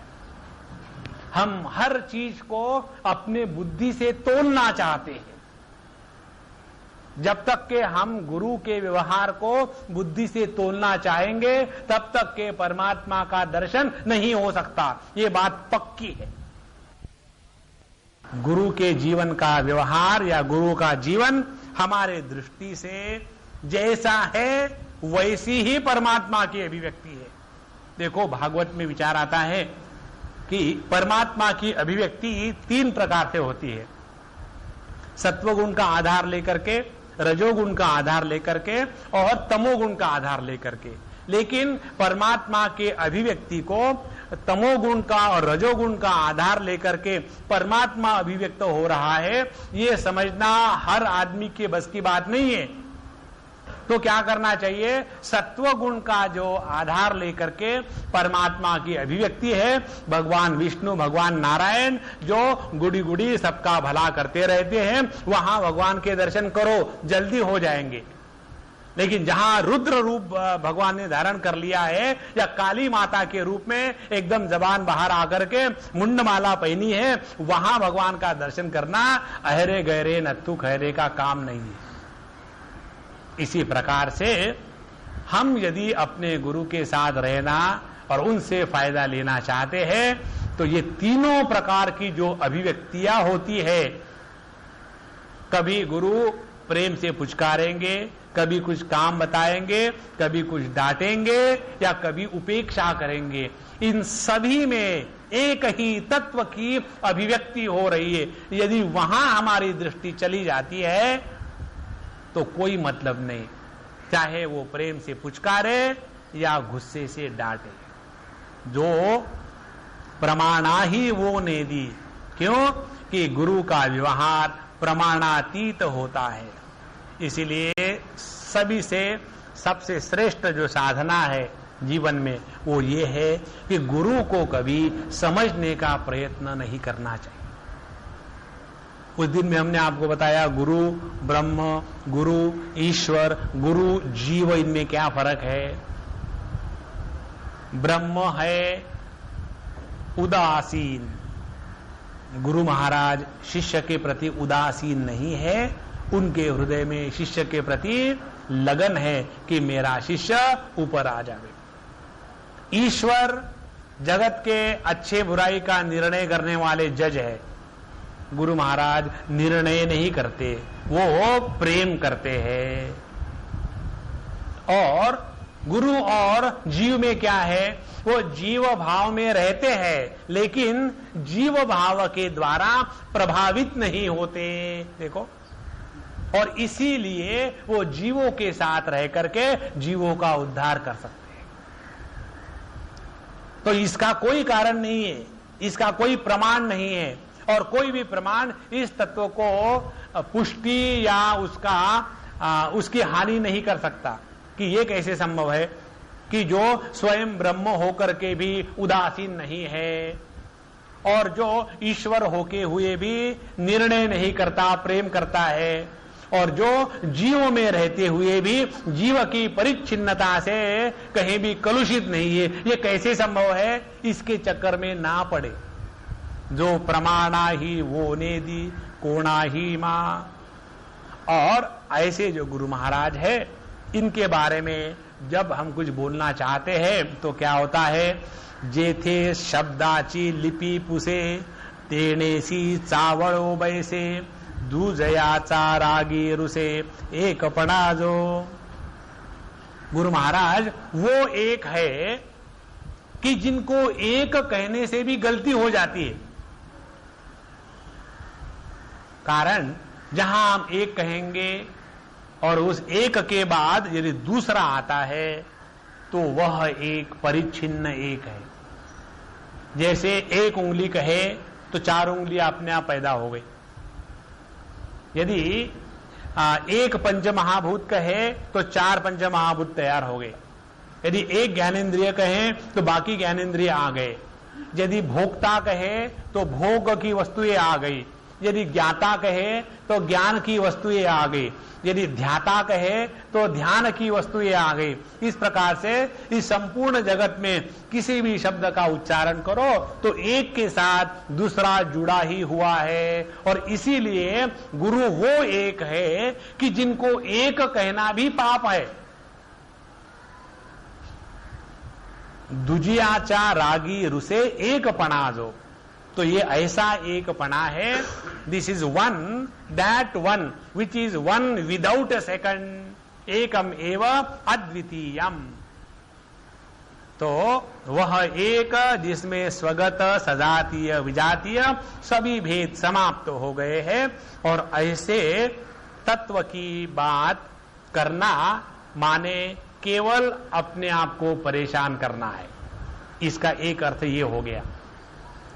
हम हर चीज को अपने बुद्धि से तोलना चाहते हैं। जब तक के हम गुरु के व्यवहार को बुद्धि से तोलना चाहेंगे, तब तक के परमात्मा का दर्शन नहीं हो सकता। ये बात पक्की है। गुरु के जीवन का व्यवहार या गुरु का जीवन हमारे दृष्टि से जैसा है वैसी ही परमात्मा की अभिव्यक्ति है। देखो भागवत में विचार आता है कि परमात्मा की अभिव्यक्ति 3 प्रकार से होती है, सत्वगुण का आधार लेकर के, रजोगुण का आधार लेकर के और तमोगुण का आधार लेकर के। लेकिन परमात्मा के अभिव्यक्ति को तमोगुण का और रजोगुण का आधार लेकर के परमात्मा अभिव्यक्त हो रहा है, ये समझना हर आदमी के बस की बात नहीं है। तो क्या करना चाहिए, सत्व गुण का जो आधार लेकर के परमात्मा की अभिव्यक्ति है, भगवान विष्णु भगवान नारायण जो गुड़ी गुड़ी सबका भला करते रहते हैं, वहां भगवान के दर्शन करो, जल्दी हो जाएंगे। लेकिन जहां रुद्र रूप भगवान ने धारण कर लिया है या काली माता के रूप में एकदम जबान बाहर आकर के मुंडमाला पहनी है, वहां भगवान का दर्शन करना अहरे गहरे नत्थु खैरे का काम नहीं है। इसी प्रकार से हम यदि अपने गुरु के साथ रहना और उनसे फायदा लेना चाहते हैं तो ये तीनों प्रकार की जो अभिव्यक्तियां होती है, कभी गुरु प्रेम से पुचकारेंगे, कभी कुछ काम बताएंगे, कभी कुछ डांटेंगे या कभी उपेक्षा करेंगे, इन सभी में एक ही तत्व की अभिव्यक्ति हो रही है। यदि वहां हमारी दृष्टि चली जाती है तो कोई मतलब नहीं, चाहे वो प्रेम से पुचकारे या गुस्से से डांटे, जो प्रमाणा ही वो ने दी। क्यों कि गुरु का व्यवहार प्रमाणातीत होता है। इसीलिए सभी से सबसे श्रेष्ठ जो साधना है जीवन में वो ये है कि गुरु को कभी समझने का प्रयत्न नहीं करना चाहिए। उस दिन में हमने आपको बताया गुरु ब्रह्म, गुरु ईश्वर, गुरु जीव, इनमें क्या फर्क है। ब्रह्म है उदासीन, गुरु महाराज शिष्य के प्रति उदासीन नहीं है, उनके हृदय में शिष्य के प्रति लगन है कि मेरा शिष्य ऊपर आ जाए। ईश्वर जगत के अच्छे बुराई का निर्णय करने वाले जज है। गुरु महाराज निर्णय नहीं करते, वो प्रेम करते हैं। और गुरु और जीव में क्या है, वो जीव भाव में रहते हैं लेकिन जीव भाव के द्वारा प्रभावित नहीं होते। देखो, और इसीलिए वो जीवों के साथ रह करके जीवों का उद्धार कर सकते हैं। तो इसका कोई कारण नहीं है, इसका कोई प्रमाण नहीं है, और कोई भी प्रमाण इस तत्व को पुष्टि या उसकी हानि नहीं कर सकता कि ये कैसे संभव है कि जो स्वयं ब्रह्म होकर के भी उदासीन नहीं है। और जो ईश्वर होके हुए भी निर्णय नहीं करता, प्रेम करता है, और जो जीवों में रहते हुए भी जीव की परिच्छिन्नता से कहीं भी कलुषित नहीं है, ये कैसे संभव है? इसके चक्कर में ना पड़े। जो प्रमाणा ही वो ने दी कोणा ही मां। और ऐसे जो गुरु महाराज है, इनके बारे में जब हम कुछ बोलना चाहते हैं तो क्या होता है? जेथे शब्दाची लिपी पुसे तेणेसी चावळो बैसे दुजयाचा रागी रुसे एकपणा जो। गुरु महाराज वो एक है कि जिनको एक कहने से भी गलती हो जाती है। कारण जहां हम एक कहेंगे और उस एक के बाद यदि दूसरा आता है तो वह एक परिच्छिन्न एक है। जैसे एक उंगली कहे तो चार उंगलियां अपने आप पैदा हो गई। यदि एक पंचमहाभूत कहे तो चार पंचमहाभूत तैयार हो गए। यदि एक ज्ञानेंद्रिय कहे तो बाकी ज्ञानेंद्रिय आ गए। यदि भोक्ता कहे तो भोग की वस्तुएं आ गई। यदि ज्ञाता कहे तो ज्ञान की वस्तुएं आ गई। यदि ध्याता कहे तो ध्यान की वस्तुएं आ गई। इस प्रकार से इस संपूर्ण जगत में किसी भी शब्द का उच्चारण करो तो एक के साथ दूसरा जुड़ा ही हुआ है। और इसीलिए गुरु वो एक है कि जिनको एक कहना भी पाप है। दुजियाचा रागी रुसे एक पणा जो, तो ये ऐसा एक पणा है। This is one, that one which is one without a second, एकम एव अद्वितीयम। तो वह एक जिसमें स्वगत सजातीय विजातीय सभी भेद समाप्त हो गए हैं। और ऐसे तत्व की बात करना माने केवल अपने आप को परेशान करना है। इसका एक अर्थ ये हो गया।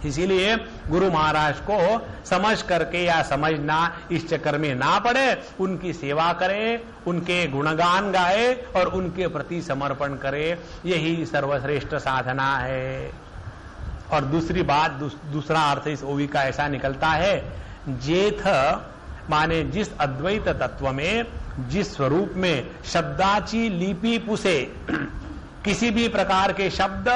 इसीलिए गुरु महाराज को समझ करके या समझना इस चक्कर में ना पड़े, उनकी सेवा करे, उनके गुणगान गाए और उनके प्रति समर्पण करे, यही सर्वश्रेष्ठ साधना है। और दूसरी बात, दूसरा अर्थ इस ओवी का ऐसा निकलता है, जेथ माने जिस अद्वैत तत्व में, जिस स्वरूप में शब्दाची लिपि पुसे, किसी भी प्रकार के शब्द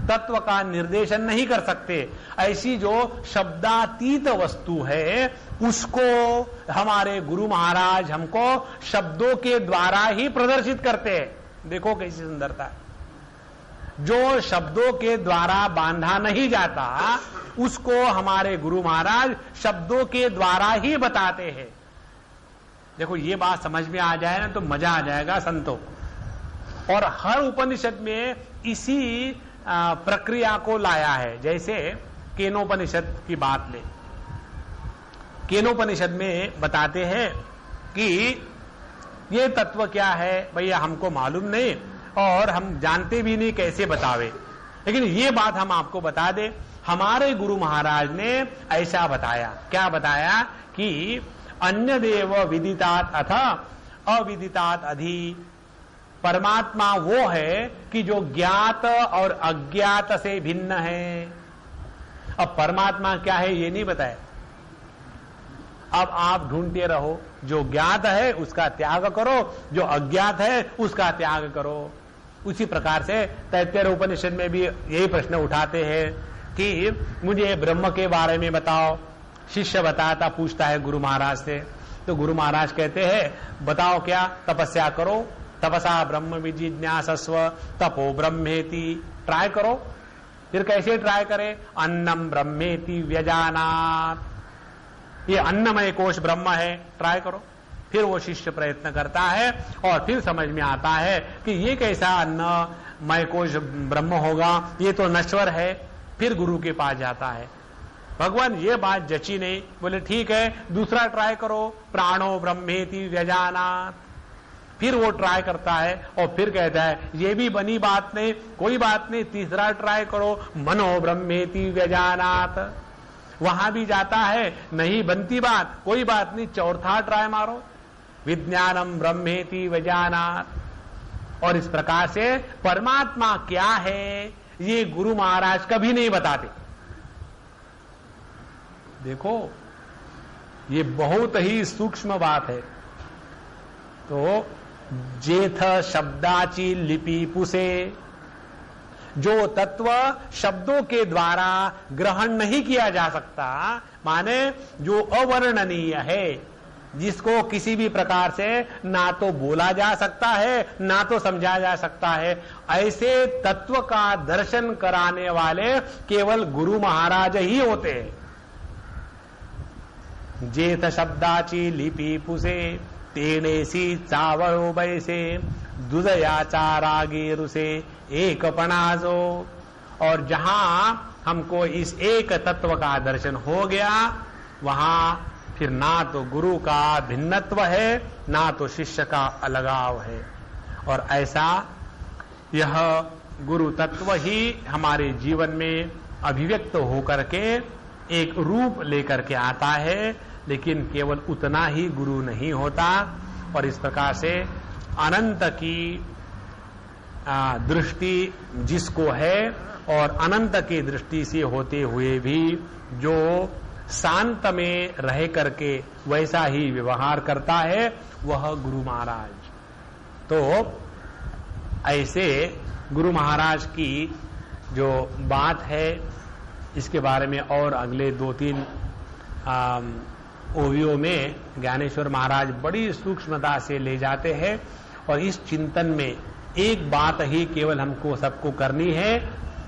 तत्व का निर्देशन नहीं कर सकते, ऐसी जो शब्दातीत वस्तु है उसको हमारे गुरु महाराज हमको शब्दों के द्वारा ही प्रदर्शित करते हैं। देखो कैसी सुंदरता है। जो शब्दों के द्वारा बांधा नहीं जाता उसको हमारे गुरु महाराज शब्दों के द्वारा ही बताते हैं। देखो ये बात समझ में आ जाए ना तो मजा आ जाएगा संतों। और हर उपनिषद में इसी प्रक्रिया को लाया है। जैसे केनोपनिषद की बात ले, केनोपनिषद में बताते हैं कि ये तत्व क्या है भैया हमको मालूम नहीं और हम जानते भी नहीं कैसे बतावे, लेकिन ये बात हम आपको बता दे। हमारे गुरु महाराज ने ऐसा बताया। क्या बताया? कि अन्य देव विदितात अथ अविदितात अधि, परमात्मा वो है कि जो ज्ञात और अज्ञात से भिन्न है। अब परमात्मा क्या है ये नहीं बताया। अब आप ढूंढते रहो, जो ज्ञात है उसका त्याग करो, जो अज्ञात है उसका त्याग करो। उसी प्रकार से तैत्तिरीय उपनिषद में भी यही प्रश्न उठाते हैं कि मुझे ब्रह्म के बारे में बताओ। शिष्य बताता पूछता है गुरु महाराज से, तो गुरु महाराज कहते हैं बताओ क्या? तपस्या करो, तपसा ब्रह्म विजिज्ञासस्व तपो ब्रह्मेति। ट्राई करो। फिर कैसे ट्राई करें? अन्नम ब्रह्मेति व्यजानात, ये अन्नमय कोश ब्रह्म है, ट्राई करो। फिर वो शिष्य प्रयत्न करता है और फिर समझ में आता है कि ये कैसा अन्नमय कोश ब्रह्म होगा, ये तो नश्वर है। फिर गुरु के पास जाता है। भगवान ये बात जची नहीं, बोले ठीक है दूसरा ट्राई करो, प्राणो ब्रह्मेति व्यजानात। फिर वो ट्राई करता है और फिर कहता है ये भी बनी बात नहीं, कोई बात नहीं, तीसरा ट्राई करो, मनो ब्रह्मेति व्यजानात। वहां भी जाता है, नहीं बनती बात, कोई बात नहीं, चौथा ट्राई मारो, विज्ञानम ब्रह्मेति व्यजानात। और इस प्रकार से परमात्मा क्या है ये गुरु महाराज कभी नहीं बताते। देखो ये बहुत ही सूक्ष्म बात है। तो जेथ शब्दाची लिपि पुसे, जो तत्व शब्दों के द्वारा ग्रहण नहीं किया जा सकता, माने जो अवर्णनीय है, जिसको किसी भी प्रकार से ना तो बोला जा सकता है ना तो समझा जा सकता है, ऐसे तत्व का दर्शन कराने वाले केवल गुरु महाराज ही होते हैं। जेथ शब्दाची लिपि पुसे, तेनेसी चावळो बैसे, दुदयाचा रागे रुसे एक पणाजो। और जहां हमको इस एक तत्व का दर्शन हो गया, वहां फिर ना तो गुरु का भिन्नत्व है ना तो शिष्य का अलगाव है। और ऐसा यह गुरु तत्व ही हमारे जीवन में अभिव्यक्त होकर के एक रूप लेकर के आता है, लेकिन केवल उतना ही गुरु नहीं होता। और इस प्रकार से अनंत की दृष्टि जिसको है और अनंत की दृष्टि से होते हुए भी जो शांत में रह करके वैसा ही व्यवहार करता है, वह गुरु महाराज। तो ऐसे गुरु महाराज की जो बात है, इसके बारे में और अगले 2-3 ओवियों में ज्ञानेश्वर महाराज बड़ी सूक्ष्मता से ले जाते हैं। और इस चिंतन में एक बात ही केवल हमको सबको करनी है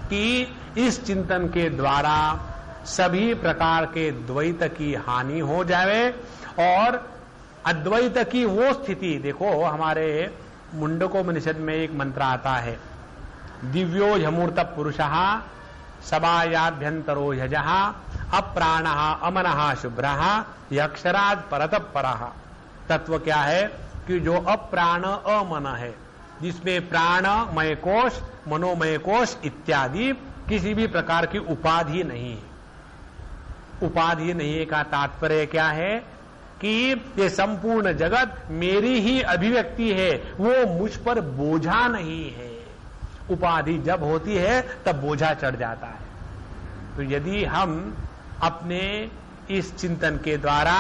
कि इस चिंतन के द्वारा सभी प्रकार के द्वैत की हानि हो जाए और अद्वैत की वो स्थिति। देखो हमारे मुंडकोपनिषद में एक मंत्र आता है, दिव्यो ह्यमूर्त पुरुषः सबायाभ्यंतरो यजः अप्राणः अमनः शुभ्रः यक्षराद परतः परः। तत्व क्या है कि जो अप्राण अमन है, जिसमें प्राणमय कोश, मनोमय कोश इत्यादि किसी भी प्रकार की उपाधि नहीं है। उपाधि नहीं का तात्पर्य क्या है कि ये संपूर्ण जगत मेरी ही अभिव्यक्ति है, वो मुझ पर बोझा नहीं है। उपाधि जब होती है तब बोझा चढ़ जाता है। तो यदि हम अपने इस चिंतन के द्वारा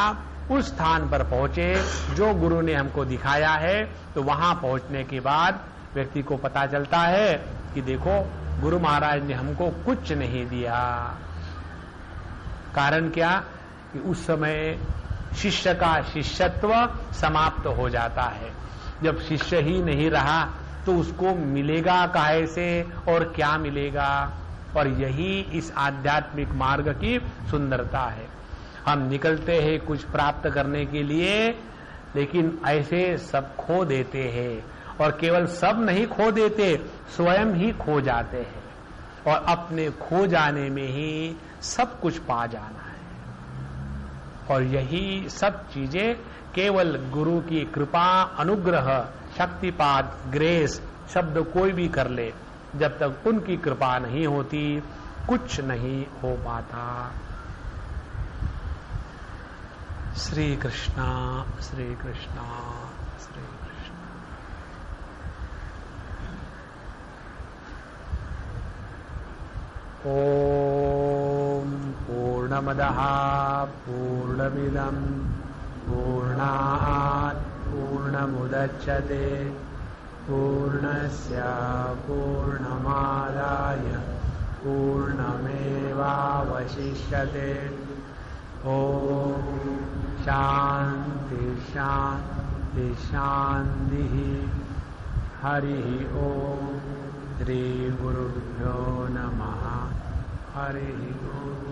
उस स्थान पर पहुंचे जो गुरु ने हमको दिखाया है, तो वहां पहुंचने के बाद व्यक्ति को पता चलता है कि देखो गुरु महाराज ने हमको कुछ नहीं दिया। कारण क्या कि उस समय शिष्य का शिष्यत्व समाप्त हो जाता है। जब शिष्य ही नहीं रहा तो उसको मिलेगा काहे से और क्या मिलेगा। और यही इस आध्यात्मिक मार्ग की सुंदरता है। हम निकलते हैं कुछ प्राप्त करने के लिए, लेकिन ऐसे सब खो देते हैं। और केवल सब नहीं खो देते, स्वयं ही खो जाते हैं। और अपने खो जाने में ही सब कुछ पा जाना है। और यही सब चीजें केवल गुरु की कृपा, अनुग्रह, शक्तिपात, ग्रेस शब्द कोई भी कर ले, जब तक उनकी कृपा नहीं होती कुछ नहीं हो पाता। श्री कृष्णा श्री कृष्णा श्री कृष्णा। ओम पूर्णमदः पूर्णमिदं पूर्णात् पूर्णमुदच्यते पूर्णस्य पूर्णमादाय पूर्णमेवावशिष्यते। ओम शांति शांति शांति। हरि ओम। श्री गुरुभ्यो नमः। हरि ओम।